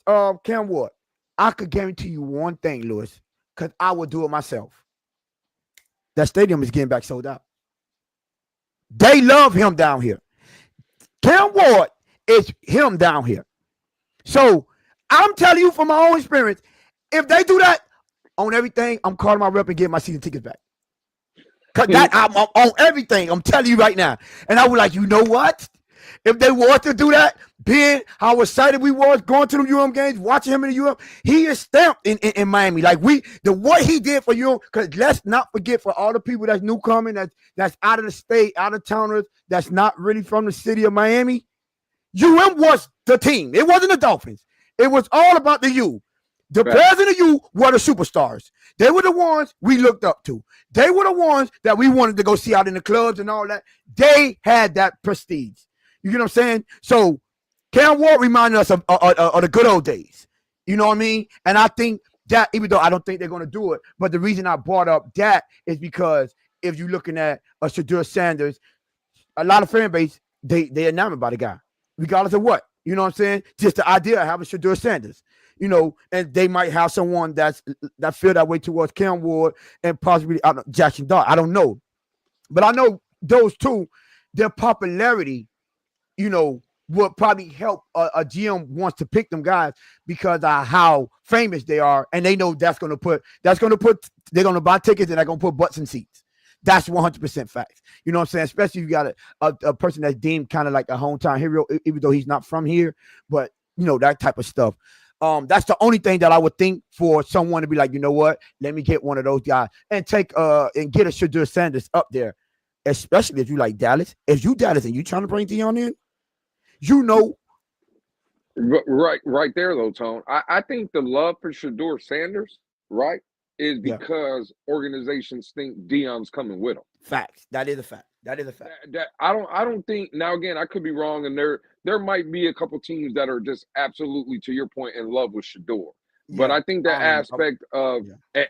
[SPEAKER 1] Cam Ward. I could guarantee you one thing, Lewis, because I would do it myself. That stadium is getting back sold out. They love him down here. Cam Ward is him down here. So I'm telling you from my own experience, if they do that on everything, I'm calling my rep and getting my season tickets back. Cause I'm on everything. I'm telling you right now. And I was like, you know what? if they want to do that, being how excited we was going to the games, watching him in the he is stamped in Miami. Like what he did for because let's not forget for all the people that's newcoming, that's out of the state, out of towners, that's not really from the city of Miami. Was the team. It wasn't the Dolphins. It was all about the U. The players in the U were the superstars. They were the ones we looked up to. They were the ones that we wanted to go see out in the clubs and all that. They had that prestige. You get what I'm saying? So Cam Ward reminded us of the good old days. You know what I mean? And I think that, even though I don't think they're going to do it, but the reason I brought up that is because if you're looking at a Shedeur Sanders, a lot of fan base, they enamored by the guy, regardless of what. You know what I'm saying? Just the idea of having Shedeur Sanders. You know, and they might have someone that feel that way towards Cam Ward and possibly Jackson Dart. I don't know. But I know those two, their popularity, you know, would probably help a GM wants to pick them guys because of how famous they are. And they know they're going to buy tickets and they're going to put butts in seats. That's 100% facts. You know what I'm saying? Especially if you got a person that's deemed kind of like a hometown hero, even though he's not from here. But, you know, that type of stuff. That's the only thing that I would think for someone to be like, you know what? Let me get one of those guys and get a Shedeur Sanders up there, especially if you like Dallas. If you Dallas and you trying to bring Dion in, you know.
[SPEAKER 2] Right there, though, Tone. I think the love for Shedeur Sanders, right, is because organizations think Dion's coming with them.
[SPEAKER 1] Facts. That is a fact.
[SPEAKER 2] I don't think, now again, I could be wrong, and there might be a couple teams that are just absolutely, to your point, in love with Shedeur. But I think that aspect of,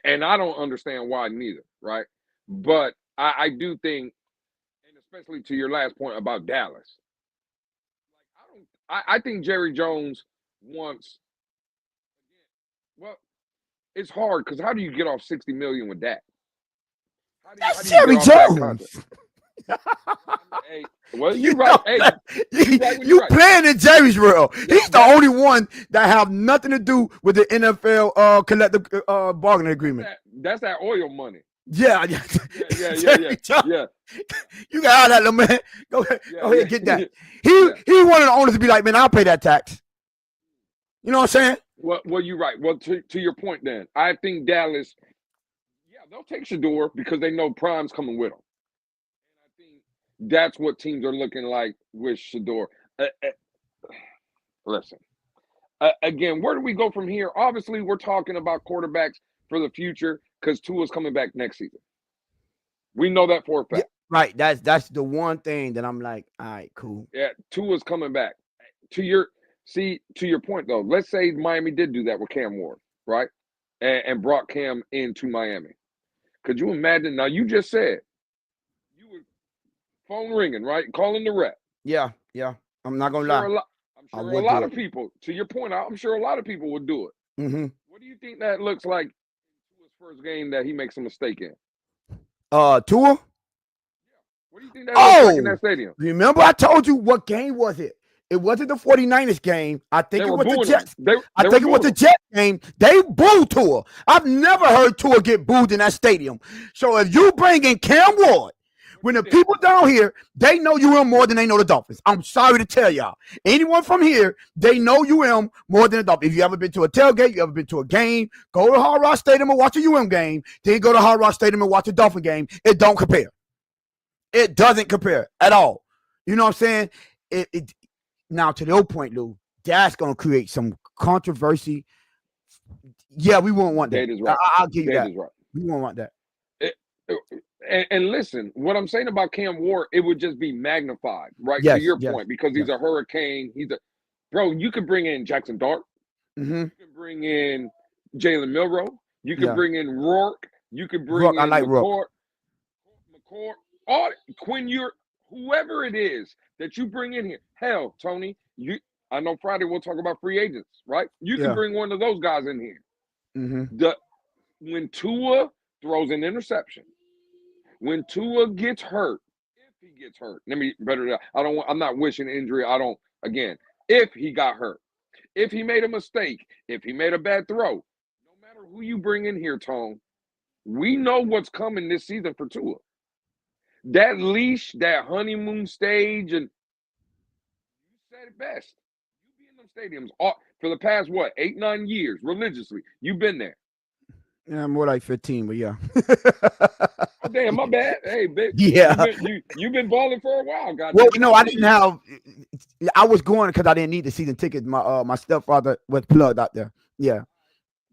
[SPEAKER 2] and I don't understand why neither, right? But I do think, and especially to your last point about Dallas, I think Jerry Jones wants, well, it's hard because how do you get off $60 million with that?
[SPEAKER 1] That's Jerry Jones.
[SPEAKER 2] Hey, well, you're right. Hey,
[SPEAKER 1] you playing in Jerry's world. He's the only one that have nothing to do with the NFL collective bargaining agreement.
[SPEAKER 2] That's that oil money.
[SPEAKER 1] Yeah. You can have that, little man. Go ahead and get that. He wanted the owners to be like, man, I'll pay that tax. You know what I'm saying?
[SPEAKER 2] Well, you're right. Well, to your point, then I think Dallas, they'll take Shedeur because they know Prime's coming with them. And I think that's what teams are looking like with Shedeur. Listen, again, where do we go from here? Obviously, we're talking about quarterbacks for the future because Tua's coming back next season. We know that for a fact.
[SPEAKER 1] Yeah, right. That's the one thing that I'm like, all right, cool.
[SPEAKER 2] Yeah, Tua's coming back. To your point, though, let's say Miami did do that with Cam Ward, right? And brought Cam into Miami. Could you imagine? Now, you just said you were phone ringing, right? Calling the rep.
[SPEAKER 1] Yeah. I'm not going to lie.
[SPEAKER 2] I'm sure a lot of people, to your point, I'm sure a lot of people would do it.
[SPEAKER 1] Mm-hmm.
[SPEAKER 2] What do you think that looks like in his first game that he makes a mistake in?
[SPEAKER 1] Tua?
[SPEAKER 2] What do you think that looks like in that stadium?
[SPEAKER 1] Remember I told you what game was it? It wasn't the 49ers game. I think it was the Jets. I think it was the Jets game. They booed Tua. I've never heard Tua get booed in that stadium. So if you bring in Cam Ward, when the people down here, they know UM more than they know the Dolphins. I'm sorry to tell y'all. Anyone from here, they know UM more than the Dolphins. If you ever been to a tailgate, you ever been to a game, go to Hard Rock Stadium and watch a UM game, then go to Hard Rock Stadium and watch a Dolphin game. It don't compare. It doesn't compare at all. You know what I'm saying? Now, to the old point, Lou, that's going to create some controversy. Yeah, we won't want that.
[SPEAKER 2] That is right.
[SPEAKER 1] I'll give you that.
[SPEAKER 2] Is right.
[SPEAKER 1] We won't want that.
[SPEAKER 2] And listen, what I'm saying about Cam Ward, it would just be magnified, right? To your point, because he's a hurricane. Bro, you could bring in Jackson Dart.
[SPEAKER 1] Mm-hmm.
[SPEAKER 2] You can bring in Jalen Milroe. You could bring in Rourke. You could bring in
[SPEAKER 1] I like
[SPEAKER 2] McCord, Quinn Ewert, whoever it is that you bring in here. Hell, Tony, I know Friday we'll talk about free agents, right? You can bring one of those guys in here.
[SPEAKER 1] Mm-hmm.
[SPEAKER 2] When Tua throws an interception, when Tua gets hurt, if he gets hurt, I'm not wishing injury. If he got hurt, if he made a mistake, if he made a bad throw, no matter who you bring in here, Tone, we know what's coming this season for Tua. That leash, that honeymoon stage, and at it best. You be in them stadiums for the past, 8, 9 years, religiously. You've been there.
[SPEAKER 1] Yeah, more like 15, but yeah.
[SPEAKER 2] Oh, damn, my bad. Hey, bitch.
[SPEAKER 1] Yeah.
[SPEAKER 2] You've been balling for a while, goddamn.
[SPEAKER 1] Well, no, I didn't have. I was going because I didn't need the season tickets. My stepfather was plugged out there. Yeah.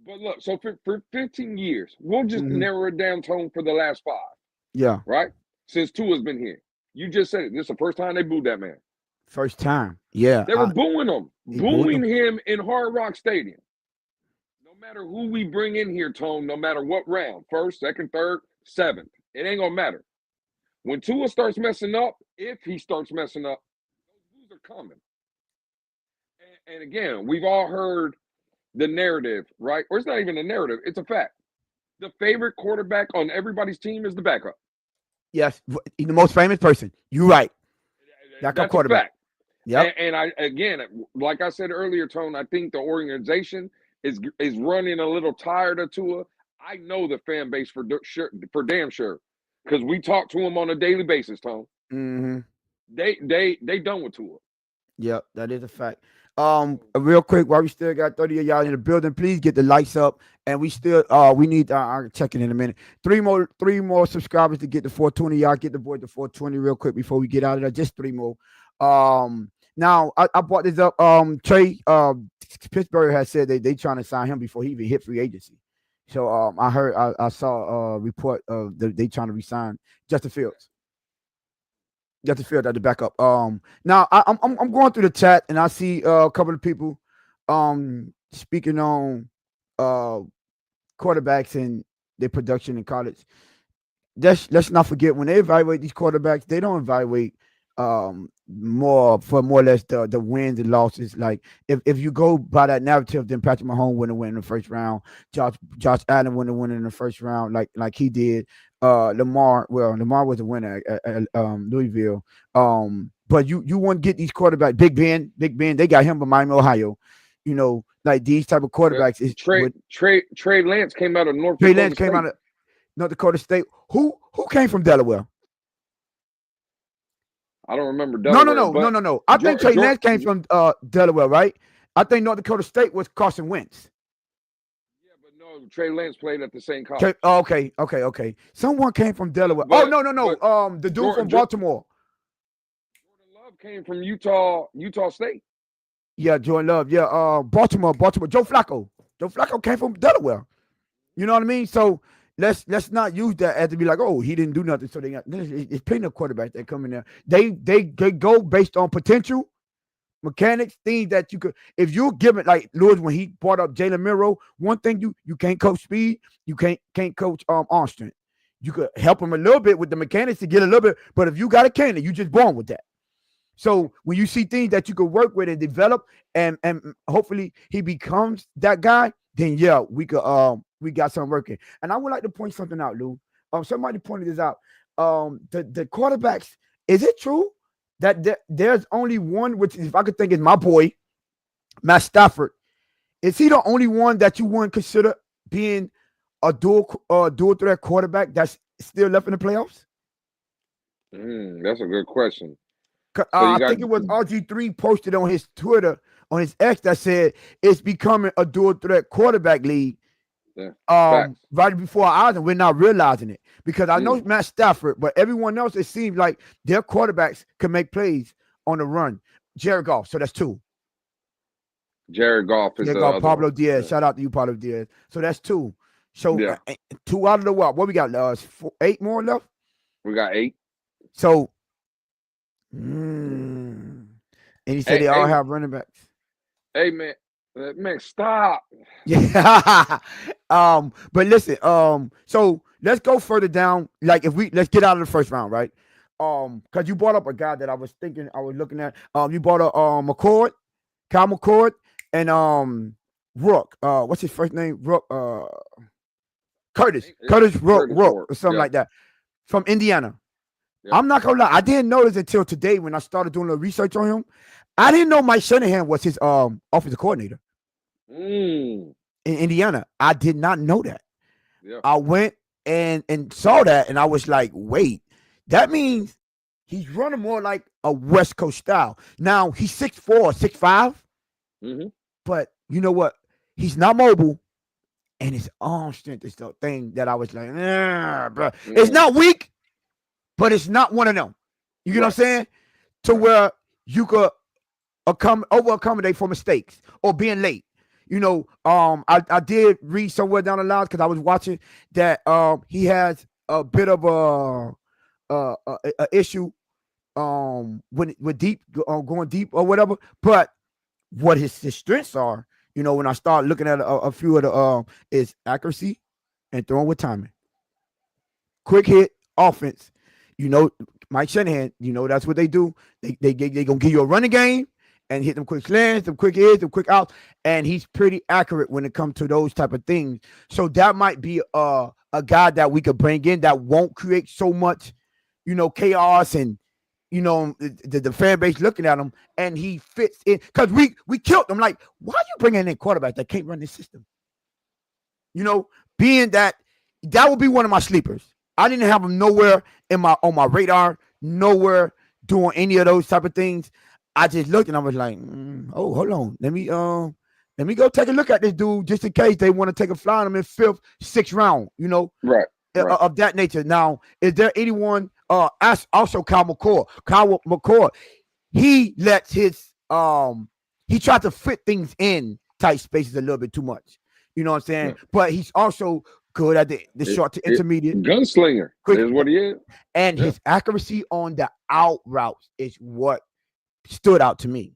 [SPEAKER 2] But look, so for 15 years, we'll just narrow it down, Tone, for the last 5.
[SPEAKER 1] Yeah.
[SPEAKER 2] Right? Since Tua's been here. You just said it. This is the first time they booed that man.
[SPEAKER 1] First time. Yeah.
[SPEAKER 2] They were booing him. Booing
[SPEAKER 1] booed
[SPEAKER 2] him in Hard Rock Stadium. No matter who we bring in here, Tone, no matter what round, 1st, 2nd, 3rd, 7th, it ain't gonna matter. When Tua starts messing up, if he starts messing up, those boos are coming. And again, we've all heard the narrative, right? Or it's not even a narrative, it's a fact. The favorite quarterback on everybody's team is the backup.
[SPEAKER 1] Yes, the most famous person. You're right.
[SPEAKER 2] That's
[SPEAKER 1] quarterback.
[SPEAKER 2] A fact.
[SPEAKER 1] Yep.
[SPEAKER 2] And I, again, like I said earlier, Tone, I think the organization is running a little tired of Tua. I know the fan base for damn sure, because we talk to them on a daily basis, Tone.
[SPEAKER 1] Mm-hmm.
[SPEAKER 2] They done with Tua.
[SPEAKER 1] Yep, that is a fact. Real quick, while we still got 30 of y'all in the building, please get the lights up. And we still we need I'll check it in a minute. Three more subscribers to get to 420. Y'all get the boy to 420 real quick before we get out of there. Just 3 more. Now I brought this up. Trey Pittsburgh has said they trying to sign him before he even hit free agency. So I saw a report of they trying to resign Justin Fields. Justin Fields at the backup. Now I'm going through the chat and I see a couple of people speaking on quarterbacks and their production in college. Let's not forget, when they evaluate these quarterbacks, they don't evaluate more or less the wins and losses. Like if you go by that narrative, then Patrick Mahomes wouldn't win in the first round. Josh Allen wouldn't win in the first round like he did. Lamar was a winner at Louisville. But you wouldn't get these quarterbacks. Big Ben, they got him from Miami, Ohio. You know, like these type of quarterbacks.
[SPEAKER 2] Trey Lance came out of North
[SPEAKER 1] Trey
[SPEAKER 2] Dakota
[SPEAKER 1] Lance
[SPEAKER 2] State.
[SPEAKER 1] came out of North Dakota State. Who came from Delaware?
[SPEAKER 2] I don't remember Delaware.
[SPEAKER 1] No. I think Trey Lance came from Delaware, right? I think North Dakota State was Carson Wentz.
[SPEAKER 2] Yeah, but no, Trey Lance played at the same college.
[SPEAKER 1] Okay. Someone came from Delaware. No. The dude from Baltimore.
[SPEAKER 2] Jordan Love came from Utah State.
[SPEAKER 1] Yeah, Jordan Love. Yeah, Baltimore. Joe Flacco came from Delaware. You know what I mean? So let's not use that as to be like, oh, he didn't do nothing. So it's plenty of quarterbacks that come in there. They go based on potential, mechanics, things that you could. If you're given, like Lewis when he brought up Jalen Milroe, one thing you can't coach speed, you can't coach arm strength. You could help him a little bit with the mechanics to get a little bit, but if you got a cannon, you just born with that. So when you see things that you could work with and develop, and hopefully he becomes that guy, then yeah, we got something working. And I would like to point something out, Lou. Somebody pointed this out. The quarterbacks, is it true that there's only one, which if I could think is my boy, Matt Stafford. Is he the only one that you wouldn't consider being a dual threat quarterback that's still left in the playoffs?
[SPEAKER 2] That's a good question.
[SPEAKER 1] I think it was RG3 posted on his Twitter, on his X, that said it's becoming a dual threat quarterback league.
[SPEAKER 2] Yeah,
[SPEAKER 1] right before our eyes, and we're not realizing it because I know Matt Stafford, but everyone else, it seems like their quarterbacks can make plays on the run. Jared Goff, so that's 2.
[SPEAKER 2] Jared Goff is
[SPEAKER 1] Pablo
[SPEAKER 2] one.
[SPEAKER 1] Diaz.
[SPEAKER 2] Yeah.
[SPEAKER 1] Shout out to you, Pablo Diaz. So that's 2. So 2 out of the what? What we got? 8 more left.
[SPEAKER 2] We got 8.
[SPEAKER 1] So, and he said they all have running backs.
[SPEAKER 2] Hey man, stop.
[SPEAKER 1] Yeah. But listen, so let's go further down. Like let's get out of the first round, right? Because you brought up a guy that I was looking at. You brought up Kyle McCord, and Rook. What's his first name? Rook. Curtis Rook, or something like that, from Indiana. Yeah. I'm not gonna lie, I didn't notice until today when I started doing a little research on him. I didn't know Mike Shanahan was his offensive coordinator in Indiana. I did not know that. Yeah. I went and saw that, and I was like, wait, that means He's running more like a West Coast style. Now he's 6'4", 6'5", but you know what? He's not mobile, and his arm strength is the thing that I was like, bro. It's not weak, but it's not one of them. You know what I'm saying? To where you could over accommodate for mistakes or being late. You know, I did read somewhere down the line because I was watching that he has a bit of a issue when with deep going deep or whatever. But what his strengths are, you know, when I start looking at a few of the is accuracy and throwing with timing, quick hit offense. You know, Mike Shanahan, you know, that's what they do. They gonna give you a running game and hit them quick slants, them quick hits, them quick outs, and he's pretty accurate when it comes to those type of things. So that might be a guy that we could bring in that won't create so much, you know, chaos and, you know, the fan base looking at him, and he fits in because we killed him. Like, why are you bringing in a quarterback that can't run this system? You know, being that would be one of my sleepers. I didn't have him nowhere on my radar, nowhere doing any of those type of things. I just looked and I was like, oh, hold on, let me go take a look at this dude just in case they want to take a fly on him in 5th, 6th round. You know, of that nature. Now, is there anyone? Also Kyle McCord. Kyle McCord, he lets his he tried to fit things in tight spaces a little bit too much. You know what I'm saying? Yeah. But he's also good at the short to intermediate.
[SPEAKER 2] Gunslinger is what he is.
[SPEAKER 1] And his accuracy on the out routes is what stood out to me.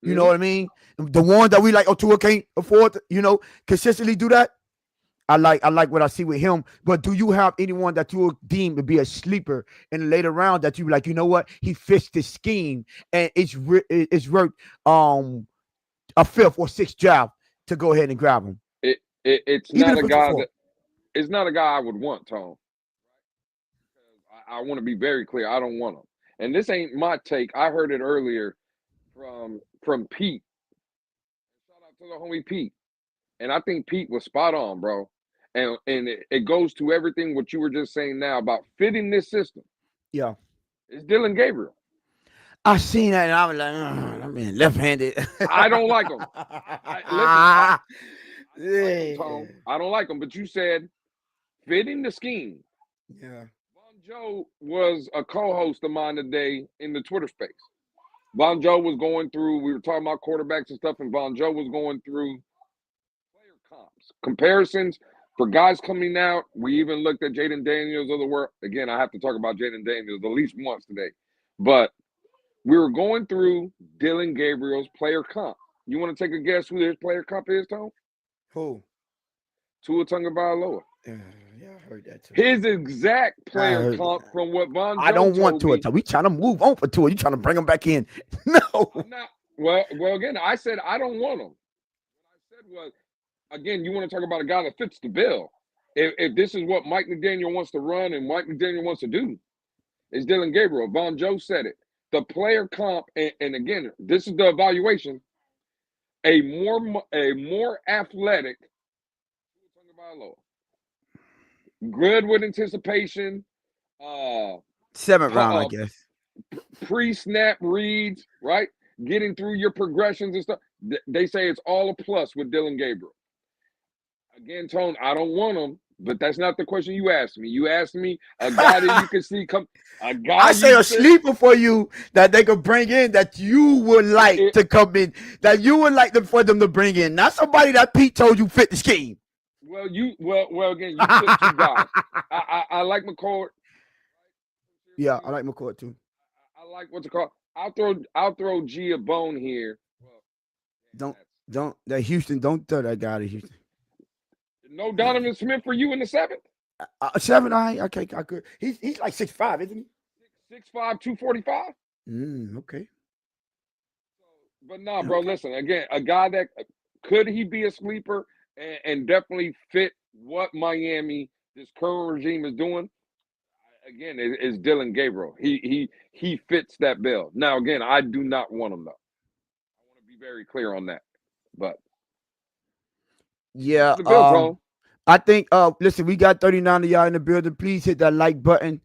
[SPEAKER 1] You know what I mean? The one that we like, Tua can't afford to, you know, consistently do that. I like what I see with him. But do you have anyone that you will deem to be a sleeper in the later round that you be like, you know what? He fits the scheme and it's worth a 5th or 6th job to go ahead and grab him.
[SPEAKER 2] It's not a guy that it's not a guy I would want, Tom. I want to be very clear. I don't want him. And this ain't my take. I heard it earlier from Pete. Shout out to the homie Pete. And I think Pete was spot on, bro. And it goes to everything what you were just saying now about fitting this system.
[SPEAKER 1] Yeah.
[SPEAKER 2] It's Dylan Gabriel.
[SPEAKER 1] I seen that and I was like, I mean, left-handed.
[SPEAKER 2] I don't like him. I don't like him, but you said fitting the scheme.
[SPEAKER 1] Yeah.
[SPEAKER 2] Von Joe was a co-host of mine today in the Twitter space. Von Joe was going through, we were talking about quarterbacks and stuff, and Von Joe was going through player comps, comparisons for guys coming out. We even looked at Jaden Daniels of the world. Again, I have to talk about Jaden Daniels at least once today. But we were going through Dylan Gabriel's player comp. You want to take a guess who his player comp is, Tom?
[SPEAKER 1] Who?
[SPEAKER 2] Tua Tagovailoa.
[SPEAKER 1] Yeah, I heard that too.
[SPEAKER 2] His exact player comp from what Von Joe
[SPEAKER 1] I don't want Tua. We trying to move on for Tua. You trying to bring him back in? No.
[SPEAKER 2] Well, again, I said I don't want him. What I said was, again, you want to talk about a guy that fits the bill. If this is what Mike McDaniel wants to run and Mike McDaniel wants to do, it's Dylan Gabriel. Von Joe said it. The player comp, and again, this is the evaluation. A more athletic, good with anticipation.
[SPEAKER 1] 7th round, I guess.
[SPEAKER 2] Pre-snap reads, right? Getting through your progressions and stuff. They say it's all a plus with Dylan Gabriel. Again, Tone, I don't want him, but that's not the question you asked me. You asked me a guy that you can see come. A guy
[SPEAKER 1] I say a sleeper for you that they could bring in that you would like to come in, that you would like for them to bring in. Not somebody that Pete told you fit the scheme.
[SPEAKER 2] Well, again, you put 2 guys. I like McCord.
[SPEAKER 1] Yeah, I like McCord too.
[SPEAKER 2] I like what's it called. I'll throw G a bone here.
[SPEAKER 1] Don't that Houston. Don't throw that guy to Houston.
[SPEAKER 2] No Donovan Smith for you in the 7th?
[SPEAKER 1] 7, I could. He's like 6'5", isn't he?
[SPEAKER 2] 6'5", 245.
[SPEAKER 1] Okay.
[SPEAKER 2] But no, bro. Listen, again, a guy that could he be a sleeper and definitely fit what Miami, this current regime, is doing. Again, is Dylan Gabriel. He fits that bill. Now, again, I do not want him though. I want to be very clear on that. But
[SPEAKER 1] yeah, I think listen, we got 39 of y'all in the building. Please hit that like button.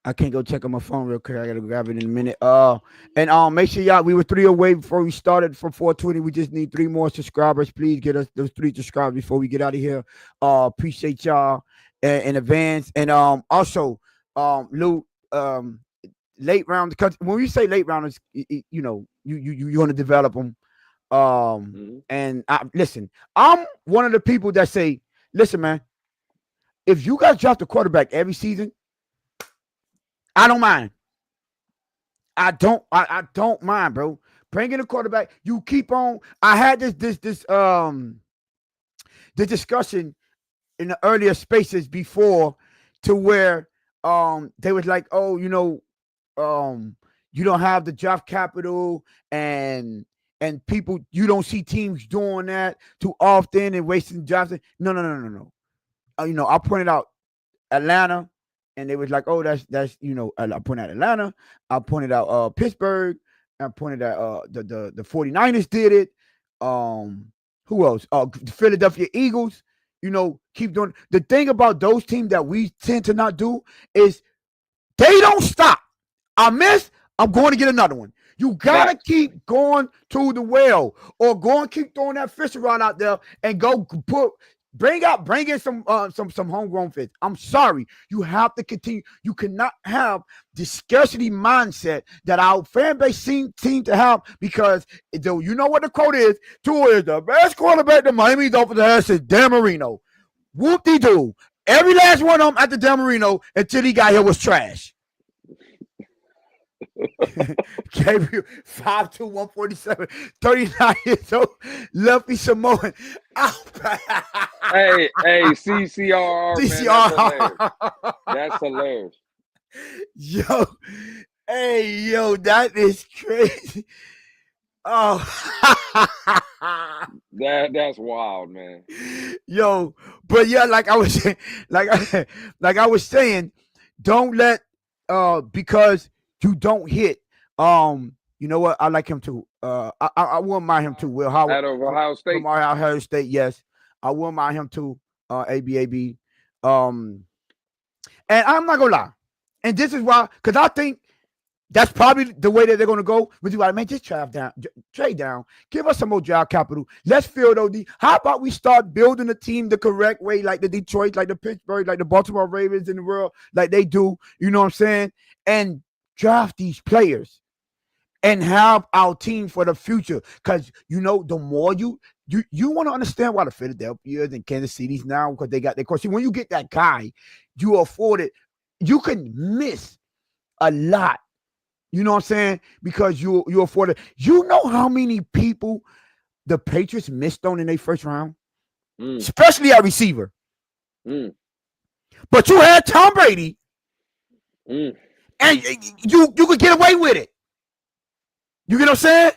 [SPEAKER 1] I can't go check on my phone real quick. I gotta grab it in a minute. And make sure y'all, we were 3 away before we started from 420. We just need 3 more subscribers. Please get us those 3 subscribers before we get out of here. Appreciate y'all in advance. And also, Lou, late round, because when we say late rounders, you know, you want to develop them. And listen, I'm one of the people that say, listen, man, if you guys draft a quarterback every season, I don't mind. I don't mind, bro. Bringing a quarterback, you keep on. I had this the discussion in the earlier spaces before, to where they was like, oh, you know, you don't have the draft capital, and people, you don't see teams doing that too often and wasting drafts. No. You know, I pointed out Atlanta, and they was like, oh, that's you know, I pointed out Atlanta, I pointed out Pittsburgh, I pointed out the 49ers did it. Who else? The Philadelphia Eagles, you know, keep doing. The thing about those teams that we tend to not do is they don't stop. I miss, I'm going to get another one. You gotta keep going to the well, or go and keep throwing that fish around out there and go bring in some homegrown fish. I'm sorry, you have to continue. You cannot have the scarcity mindset that our fan base seem to have, because you know what the quote is: Tua is the best quarterback the Miami Dolphins has since Dan Marino. Whoop-de-doo. Every last one of them at the Dan Marino until he got here was trash. Gabriel, 5'2", 147, 39 years old, Luffy Samoan.
[SPEAKER 2] Hey, CCR, man, that's hilarious.
[SPEAKER 1] Yo, that is crazy. Oh,
[SPEAKER 2] that's wild, man.
[SPEAKER 1] Yo, but yeah, like I was saying, like I was saying, don't let because you don't hit. You know what? I like him too. I wouldn't mind him too. Will Howard
[SPEAKER 2] out of Ohio State.
[SPEAKER 1] From Ohio State, yes. I wouldn't mind him too. ABAB. And I'm not gonna lie. And this is why, because I think that's probably the way that they're gonna go. With you, like, man, just trade down. Give us some more draft capital. Let's fill those. How about we start building a team the correct way, like the Detroit, like the Pittsburgh, like the Baltimore Ravens in the world, like they do. You know what I'm saying? And draft these players and have our team for the future. Because, you know, the more you want to understand why the Philadelphia's and Kansas City's now, because they got their course. See, when you get that guy, you afford it. You can miss a lot. You know what I'm saying? Because you afford it. You know how many people the Patriots missed on in their first round? Especially at receiver. But you had Tom Brady. And you could get away with it. You get what I'm saying?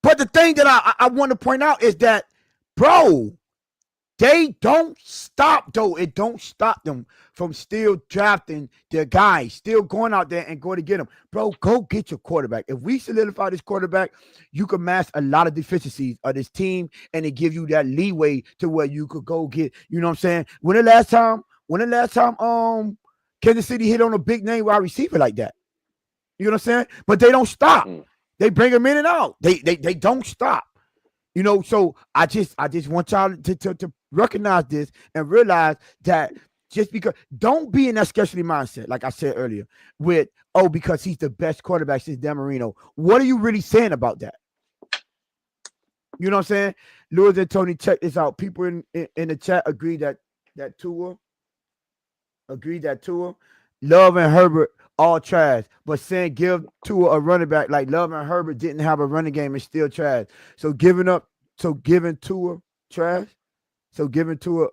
[SPEAKER 1] But the thing that I want to point out is that, bro, they don't stop, though. It don't stop them from still drafting their guys, still going out there and going to get them. Bro, go get your quarterback. If we solidify this quarterback, you can mask a lot of deficiencies of this team, and it give you that leeway to where you could go get, you know what I'm saying? When the last time Kansas City hit on a big name wide receiver like that? You know what I'm saying? But they don't stop. They bring them in and out. They don't stop. You know, so I just want y'all to recognize this and realize that just because, don't be in that scarcity mindset, like I said earlier, with, oh, because he's the best quarterback since Dan Marino. What are you really saying about that? You know what I'm saying? Lewis and Tony, check this out. People in the chat agree that Tua, Love and Herbert all trash, but saying give Tua a running back like Love and Herbert didn't have a running game is still trash. So giving Tua trash, so giving Tua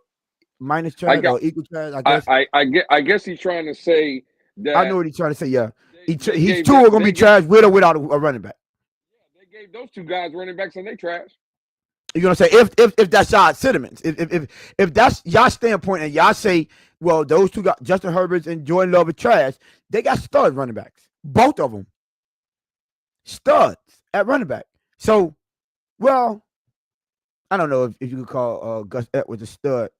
[SPEAKER 1] minus trash or equal trash.
[SPEAKER 2] I guess he's trying to say that.
[SPEAKER 1] I know what he's trying to say. Yeah, he's Tua gonna be trash with or without a running back.
[SPEAKER 2] Yeah, they gave those two guys running backs and they trash.
[SPEAKER 1] You're gonna say if that's y'all sentiments, if that's y'all standpoint, and y'all say, well, those two guys, Justin Herbert's and Jordan Love, are trash. They got stud running backs, both of them, studs at running back. So, well, I don't know if you could call Gus Edwards a stud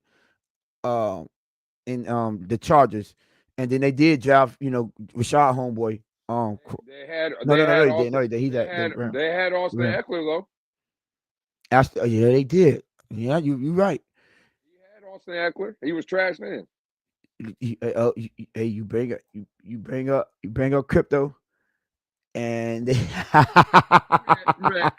[SPEAKER 1] in the Chargers. And then they did draft, Rashad homeboy.
[SPEAKER 2] They had
[SPEAKER 1] No,
[SPEAKER 2] they
[SPEAKER 1] no, no, no,
[SPEAKER 2] had
[SPEAKER 1] they did.
[SPEAKER 2] Austin.
[SPEAKER 1] No, they did. He's
[SPEAKER 2] They
[SPEAKER 1] at
[SPEAKER 2] had
[SPEAKER 1] the
[SPEAKER 2] they had Austin
[SPEAKER 1] yeah.
[SPEAKER 2] Eckler though.
[SPEAKER 1] Yeah, they did. Yeah, you right.
[SPEAKER 2] He had Austin Eckler. He was trash then.
[SPEAKER 1] Hey, you bring up crypto, and
[SPEAKER 2] Man,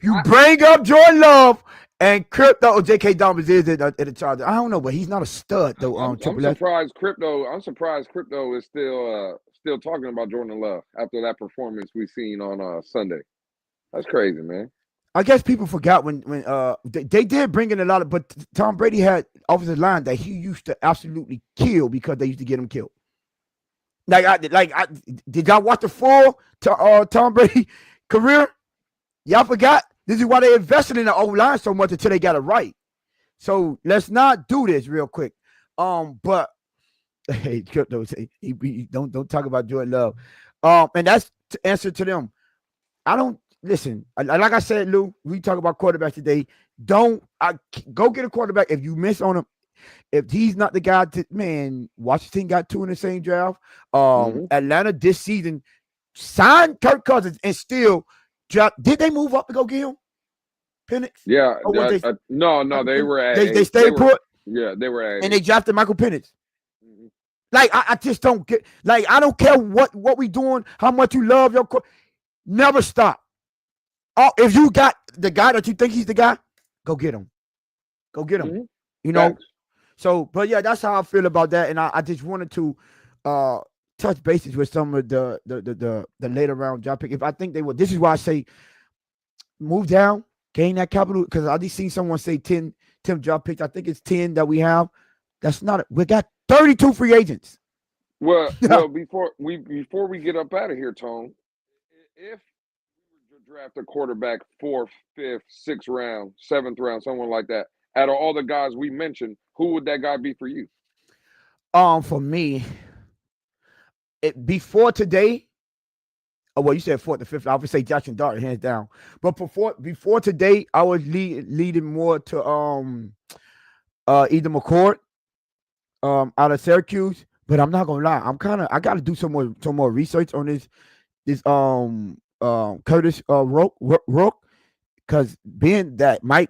[SPEAKER 1] you bring up Jordan Love and crypto. J.K. Dobbins is in the Chargers. I don't know, but he's not a stud though.
[SPEAKER 2] I'm
[SPEAKER 1] Triple S.
[SPEAKER 2] surprised crypto. I'm surprised crypto is still talking about Jordan Love after that performance we seen on Sunday. That's crazy, man.
[SPEAKER 1] I guess people forgot when they did bring in a lot of, but Tom Brady had offensive line that he used to absolutely kill because they used to get him killed. Did y'all watch the full Tom Brady career? Y'all forgot? This is why they invested in the O-line so much until they got it right. So let's not do this real quick. But hey, crypto, don't talk about Jordan Love. And that's the answer to them. I don't listen. Like I said, Lou, we talk about quarterbacks today. Go get a quarterback if you miss on him. If he's not the guy, Washington got 2 in the same draft. Atlanta this season signed Kirk Cousins and still draft. Did they move up to go get him? Penix?
[SPEAKER 2] Yeah. No, they were at. They stayed
[SPEAKER 1] put.
[SPEAKER 2] Yeah, they were at.
[SPEAKER 1] And they drafted Michael Penix. Mm-hmm. Like I just don't get. Like I don't care what we doing, how much you love your. Never stop. If you got the guy that you think he's the guy, go get him. Go get him.
[SPEAKER 2] Mm-hmm.
[SPEAKER 1] You know. Thanks. So, but yeah, that's how I feel about that. And I just wanted to touch bases with some of the later round job pick. If I think they would, this is why I say move down, gain that capital. Because I just seen someone say 10 job picks. I think it's 10 that we have. That's not it. We got 32 free agents.
[SPEAKER 2] Well, before we get up out of here, Tone, if we were to draft a quarterback 4th, 5th, 6th round, 7th round, someone like that, out of all the guys we mentioned, who would that guy be for you?
[SPEAKER 1] For me, before today. Well, you said 4th to 5th. I would say Jackson Dart, hands down. But before today, I was leading more to either McCord, out of Syracuse. But I'm not gonna lie, I got to do some more research on this Curtis Rook, because being that Mike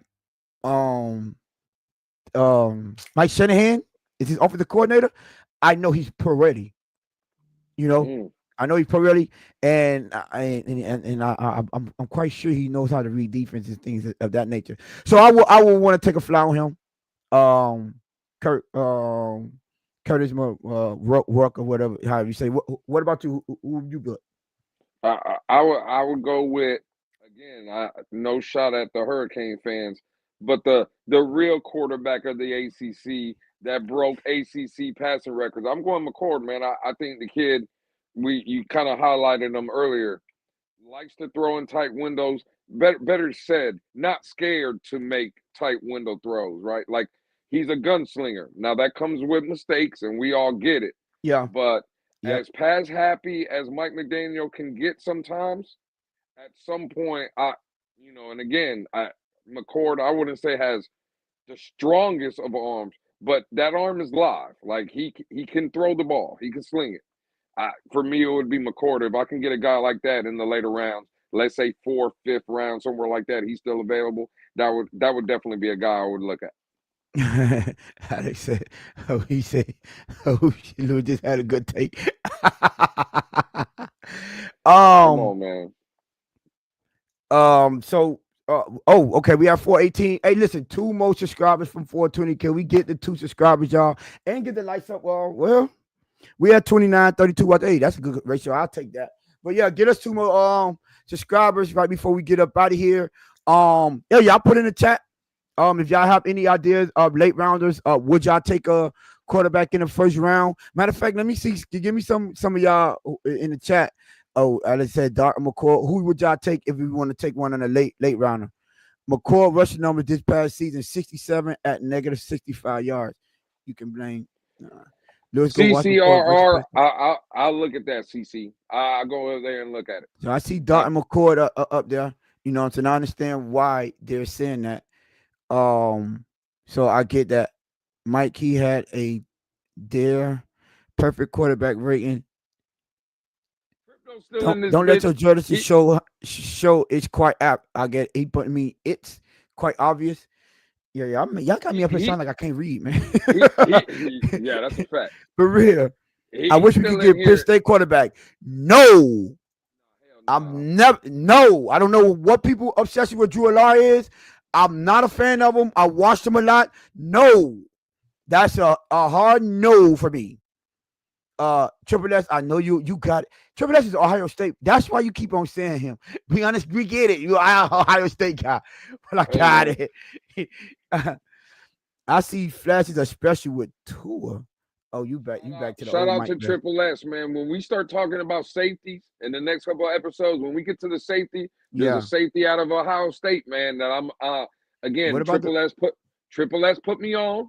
[SPEAKER 1] Shanahan is his offensive coordinator, I know he's pro ready. I know he's pro ready, and I'm quite sure he knows how to read defense and things of that nature. So I will want to take a fly on him. Curtis Rook or whatever, however you say. What about you? Who would you put?
[SPEAKER 2] I would go with, again, no shot at the Hurricane fans, but the real quarterback of the ACC that broke ACC passing records. I'm going McCord, man. I think the kid, you kind of highlighted him earlier, likes to throw in tight windows. Better said, not scared to make tight window throws, right? Like, he's a gunslinger. Now, that comes with mistakes, and we all get it.
[SPEAKER 1] Yeah.
[SPEAKER 2] But as pass happy as Mike McDaniel can get sometimes, at some point, and again, McCord, I wouldn't say has the strongest of arms, but that arm is live. Like, he can throw the ball. He can sling it. For me, it would be McCord. If I can get a guy like that in the later rounds, let's say 4th, 5th round, somewhere like that, he's still available, that would definitely be a guy I would look at.
[SPEAKER 1] Alex said, he said, Lou just had a good take.
[SPEAKER 2] Come on, man.
[SPEAKER 1] Okay, we have 418. Hey, listen, 2 more subscribers from 420. Can we get the 2 subscribers, y'all, and get the lights up? Well, we had 29, 32. Hey, that's a good ratio. I'll take that. But yeah, get us 2 more subscribers right before we get up out of here. Y'all put in the chat. If y'all have any ideas of late rounders, would y'all take a quarterback in the first round? Matter of fact, let me see. Give me some of y'all in the chat. As I said, Dart and McCord. Who would y'all take if we want to take one in a late rounder? McCord rushing numbers this past season, 67 at negative 65 yards. You can blame.
[SPEAKER 2] CCRR, I'll look at that, CC. I'll go over there and look at it.
[SPEAKER 1] So I see Dart and McCord up there. So I understand why they're saying that. So I get that. Mike, he had a dare perfect quarterback rating.
[SPEAKER 2] Crypto's still in this
[SPEAKER 1] Don't let
[SPEAKER 2] bitch.
[SPEAKER 1] your jealousy show it's quite apt. I get it, but I mean it's quite obvious. Yeah. I mean, y'all got me up here sound like I can't read, man.
[SPEAKER 2] Yeah, that's a fact.
[SPEAKER 1] For real. I
[SPEAKER 2] He's
[SPEAKER 1] wish we
[SPEAKER 2] still
[SPEAKER 1] could
[SPEAKER 2] in
[SPEAKER 1] get Penn
[SPEAKER 2] here.
[SPEAKER 1] State quarterback. No.
[SPEAKER 2] Hell no.
[SPEAKER 1] I'm never. No, I don't know what people obsession with Drew Alar is. I'm not a fan of him. I watched him a lot. No, that's a hard no for me. Triple S, I know you got it. Triple S is Ohio State. That's why you keep on saying him. Be honest, we get it. You are Ohio State guy. But I got it. I see flashes, especially with Tua. Oh, you back to the
[SPEAKER 2] Shout
[SPEAKER 1] old
[SPEAKER 2] out
[SPEAKER 1] Mike,
[SPEAKER 2] to
[SPEAKER 1] man.
[SPEAKER 2] Triple S, man. When we start talking about safeties in the next couple of episodes, when we get to the safety, there's a safety out of Ohio State, man. That I'm again.
[SPEAKER 1] What about
[SPEAKER 2] Triple S put me on,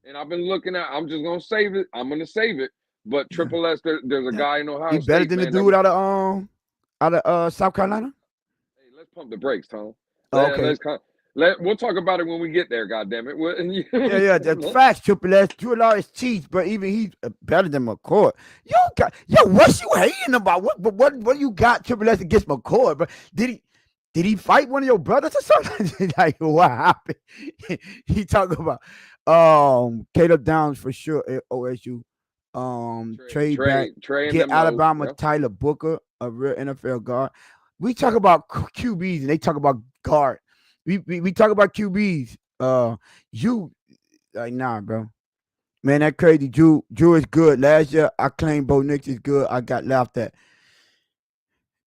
[SPEAKER 2] and I've been looking at. I'm just gonna save it. I'm gonna save it. But Triple S, there's a guy in Ohio
[SPEAKER 1] He
[SPEAKER 2] State.
[SPEAKER 1] better than the dude out of South Carolina.
[SPEAKER 2] Hey, let's pump the brakes, Tom.
[SPEAKER 1] Okay.
[SPEAKER 2] We'll talk about it when we get there. God damn it.
[SPEAKER 1] Yeah, that's facts. Triple S. Drew Alar is cheats, but even he's better than McCord. What you hating about? What you got Triple S against McCord? But did he fight one of your brothers or something? Like what happened? He talking about Caleb Downs for sure at OSU. Trade back, get Alabama Tyler Booker, a real NFL guard. We talk about QBs and they talk about guard. We talk about QBs. You like nah, bro. Man, that crazy. Drew is good. Last year I claimed Bo Nix is good. I got laughed at.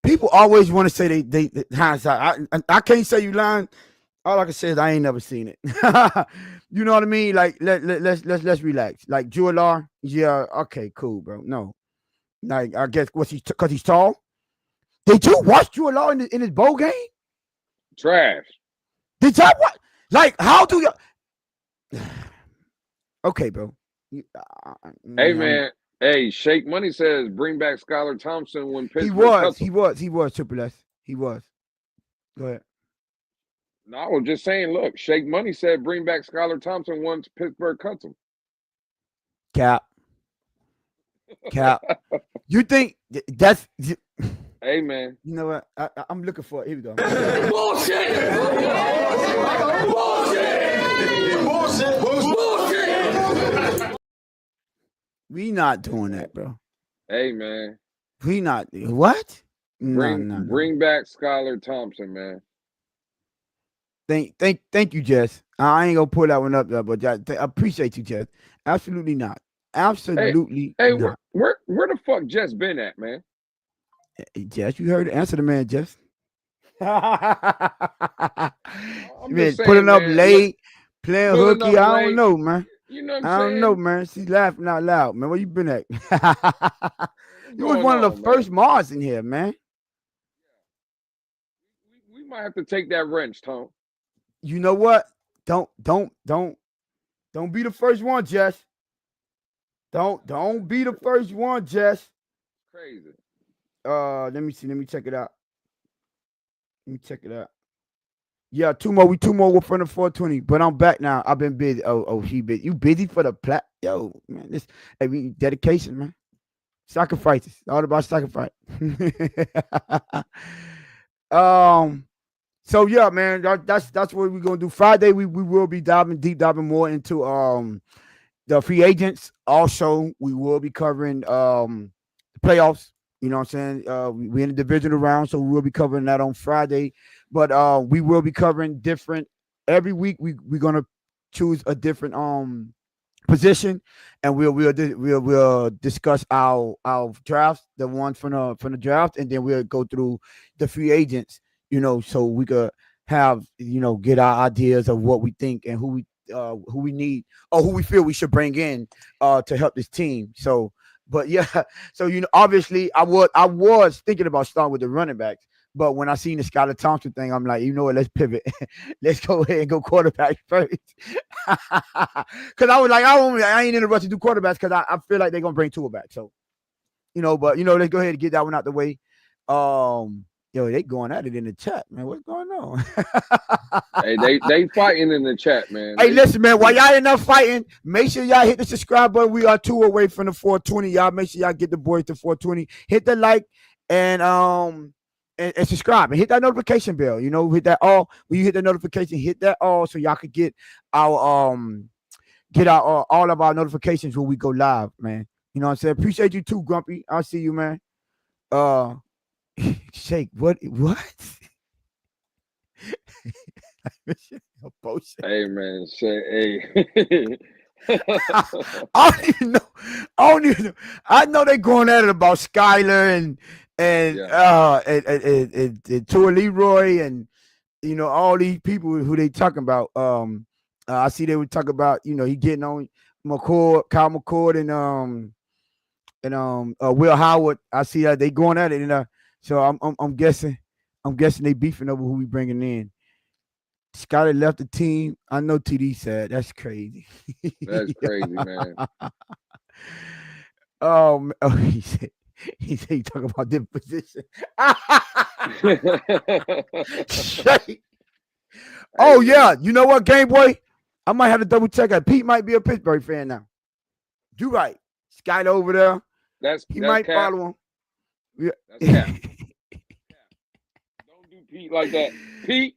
[SPEAKER 1] People always want to say they hindsight. I can't say you lying. All I can say is I ain't never seen it. You know what I mean? Like let's relax. Like Drew Alar, yeah, okay, cool, bro. No, like I guess because he's tall. Did you watch Drew Alar in his bowl game?
[SPEAKER 2] Trash.
[SPEAKER 1] Did y'all what? Like how do you? Okay, bro.
[SPEAKER 2] Hey man. Hey, Shake Money says bring back Skylar Thompson when Pittsburgh.
[SPEAKER 1] He was Triple S. He was. Go ahead.
[SPEAKER 2] No, I was just saying, look, Shake Money said bring back Skylar Thompson once Pittsburgh cuts him.
[SPEAKER 1] Cap. You think that's
[SPEAKER 2] hey man.
[SPEAKER 1] You know what? I'm looking for it. Here we go. Bullshit. We not doing that, bro.
[SPEAKER 2] Hey man.
[SPEAKER 1] We not what?
[SPEAKER 2] Bring back Skylar Thompson, man.
[SPEAKER 1] Thank you, Jess. I ain't gonna pull that one up there, but I appreciate you, Jess. Absolutely not. Absolutely.
[SPEAKER 2] Hey,
[SPEAKER 1] not.
[SPEAKER 2] Where the fuck Jess been at, man?
[SPEAKER 1] Hey, Jess, you heard the answer, the man, Jess.
[SPEAKER 2] Man,
[SPEAKER 1] putting up late, playing hooky. I don't
[SPEAKER 2] late.
[SPEAKER 1] know, man.
[SPEAKER 2] You know what I'm
[SPEAKER 1] I
[SPEAKER 2] saying?
[SPEAKER 1] don't know, man. She's laughing out loud, man. Where you been at? You was one of the first Mars in here, man.
[SPEAKER 2] We might have to take that wrench, Tom.
[SPEAKER 1] You know what? Don't be the first one, Jess. Don't be the first one, Jess.
[SPEAKER 2] Crazy.
[SPEAKER 1] Let me see. Let me check it out. Yeah, two more. We two more from the 420. But I'm back now. I've been busy. Oh, she busy. You busy for the plat? Yo, man, this dedication, man. Sacrifices. All about sacrifice. So yeah, man, that's what we're gonna do. Friday, we will be deep diving more into the free agents. Also, we will be covering the playoffs. You know what I'm saying? We're in the divisional round, so we will be covering that on Friday. But we will be covering different every week. We're gonna choose a different position, and we'll discuss our drafts, the ones from the draft, and then we'll go through the free agents. You know, so we could have get our ideas of what we think and who we need or who we feel we should bring in to help this team. So, but yeah, so obviously I was thinking about starting with the running backs. But when I seen the Skylar Thompson thing, I'm like, you know what? Let's pivot. Let's go ahead and go quarterback first. Because I was like, I ain't in a rush to do quarterbacks because I feel like they're gonna bring Tua back. So, but let's go ahead and get that one out the way. Yo, they going at it in the chat, man. What's going know.
[SPEAKER 2] Hey, they fighting in the chat, man.
[SPEAKER 1] Hey, listen, man. While y'all in there fighting, make sure y'all hit the subscribe button. We are 2 away from the 420. Y'all make sure y'all get the boys to 420. Hit the like and subscribe and hit that notification bell. You know, hit that all. When you hit the notification, hit that all so y'all could get our all of our notifications when we go live, man. You know what I'm saying? Appreciate you too, Grumpy. I'll see you, man. Shake, what?
[SPEAKER 2] Hey, man, say, hey.
[SPEAKER 1] I don't even know. I know they're going at it about Skylar and Tua Leroy and you know all these people who they talking about. I see they were talking about he getting on Kyle McCord and Will Howard. I see that they going at it and so I'm guessing they beefing over who we bringing in. Skylar left the team. I know TD said that's crazy.
[SPEAKER 2] That's crazy, man.
[SPEAKER 1] He said he talking about this position. Oh yeah, you know what, Game Boy? I might have to double check that. Pete might be a Pittsburgh fan now. You right. Skylar over there.
[SPEAKER 2] That's
[SPEAKER 1] might
[SPEAKER 2] cap.
[SPEAKER 1] follow him. Yeah.
[SPEAKER 2] That's cap. Don't do Pete like that. Pete,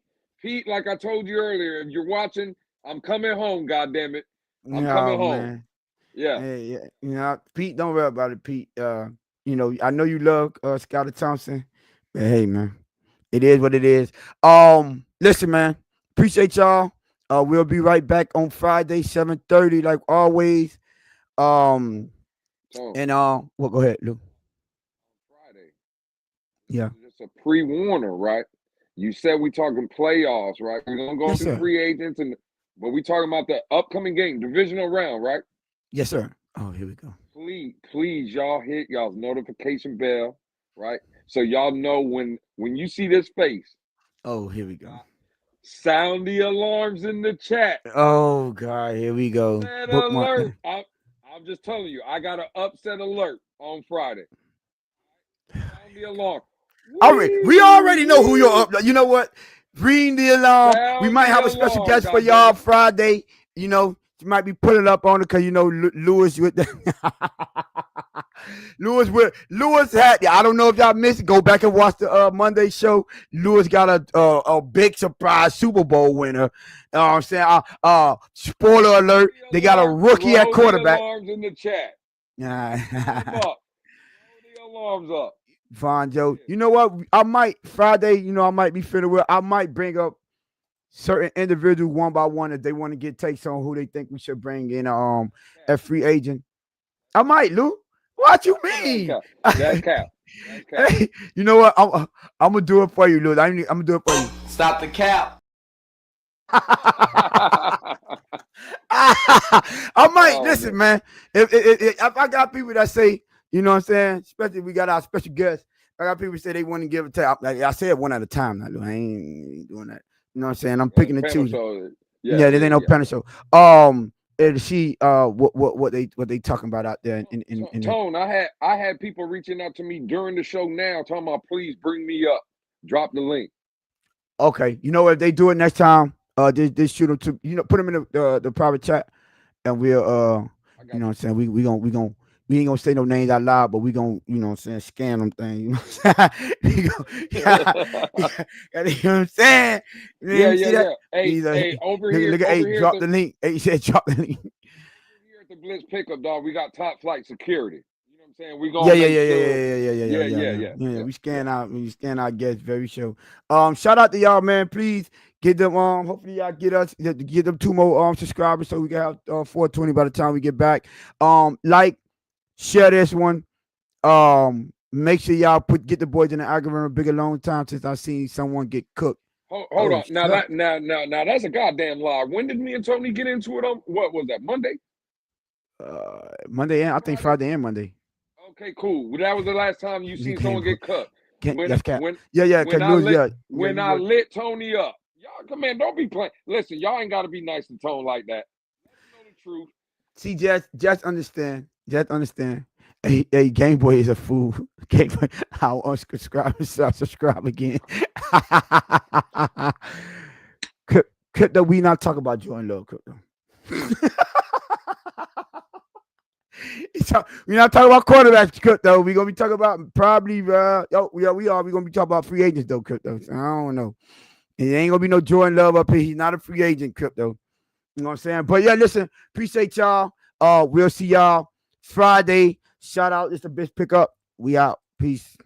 [SPEAKER 2] like I told you earlier, if you're watching, I'm coming home, goddammit. I'm coming home. Man. Yeah.
[SPEAKER 1] Yeah. You know, Pete, don't worry about it, Pete. I know you love Skylar Thompson. But hey, man. It is what it is. Listen, man. Appreciate y'all. We'll be right back on Friday, 7:30, like always. Go ahead, Lou.
[SPEAKER 2] Friday.
[SPEAKER 1] Yeah.
[SPEAKER 2] Just a pre-warner, right? You said we talking playoffs, right? We're gonna go through free agents, but we talking about the upcoming game, divisional round, right?
[SPEAKER 1] Yes, sir. Oh, here we go.
[SPEAKER 2] Please, y'all hit y'all's notification bell, right? So y'all know when you see this face.
[SPEAKER 1] Oh, here we go.
[SPEAKER 2] Sound the alarms in the chat.
[SPEAKER 1] Oh God, here we go.
[SPEAKER 2] Alert! I'm just telling you, I got an upset alert on Friday. Sound the alarm.
[SPEAKER 1] We already know who you're up. You know what? Ring the alarm. We might have a special guest for y'all Friday. You know, you might be pulling up on it because Lewis with the Lewis had. I don't know if y'all missed it. Go back and watch the Monday show. Lewis got a big surprise Super Bowl winner. You know what I'm saying? Spoiler alert: they got a rookie at quarterback.
[SPEAKER 2] Alarms in the chat.
[SPEAKER 1] Throw
[SPEAKER 2] the alarms up.
[SPEAKER 1] Fine, Joe. You know what? I might Friday. I might be feeling well. I might bring up certain individuals one by one if they want to get takes on who they think we should bring in a free agent. I might, Lou. What you mean?
[SPEAKER 2] That's cap.
[SPEAKER 1] Hey, you know what? I'm gonna do it for you, Lou. I'm gonna do it for you.
[SPEAKER 5] Stop the cap.
[SPEAKER 1] I might listen, man. If I got people that say, you know what I'm saying, especially if we got our special guests. I got people say they want to give it to. Like I said one at a time. Now, I ain't doing that. You know what I'm saying? I'm picking and choosing. Yeah, there ain't no penny show. To see what they talking about out there in
[SPEAKER 2] Tone. I had people reaching out to me during the show now, talking about please bring me up. Drop the link.
[SPEAKER 1] Okay, you know if they do it next time, they shoot them to put them in the private chat, and we'll you know what I'm saying we ain't gonna say no names out loud, but we gonna, you know what I'm saying, scan them things. You know what I'm saying? You know what I'm saying?
[SPEAKER 2] Yeah. Hey, over here.
[SPEAKER 1] Drop the link. Hey, he said drop the link.
[SPEAKER 2] Here at the Blitz pickup, dog, we got top flight security. You know what I'm saying? We gonna
[SPEAKER 1] yeah. We scan our guests very sure. Shout out to y'all, man. Please get them hopefully y'all get them 2 more subscribers so we can have 420 by the time we get back. Share this one. Make sure y'all get the boys in the algorithm a big a long time since I seen someone get cooked.
[SPEAKER 2] Hold on. Now that's a goddamn lie. When did me and Tony get into it on what was that? Monday?
[SPEAKER 1] Monday and I think Friday and Monday.
[SPEAKER 2] Okay, cool. Well, that was the last time you seen someone get cooked. When I lit Tony up. Y'all come in, don't be playing. Listen, y'all ain't gotta be nice to Tone like that. Let me know the truth.
[SPEAKER 1] See, just understand. Just understand. Hey, Game Boy is a fool. Game Boy, I'll unsubscribe and subscribe again. Crypto, we not talk about Jordan Love, Crypto. We're not talking about quarterbacks, Crypto. We're gonna be talking about probably we are. We're gonna be talking about free agents though, Crypto. So I don't know. It ain't gonna be no Jordan Love up here. He's not a free agent, Crypto. You know what I'm saying? But yeah, listen, appreciate y'all. We'll see y'all Friday. Shout out, it's the best pickup. We out. Peace.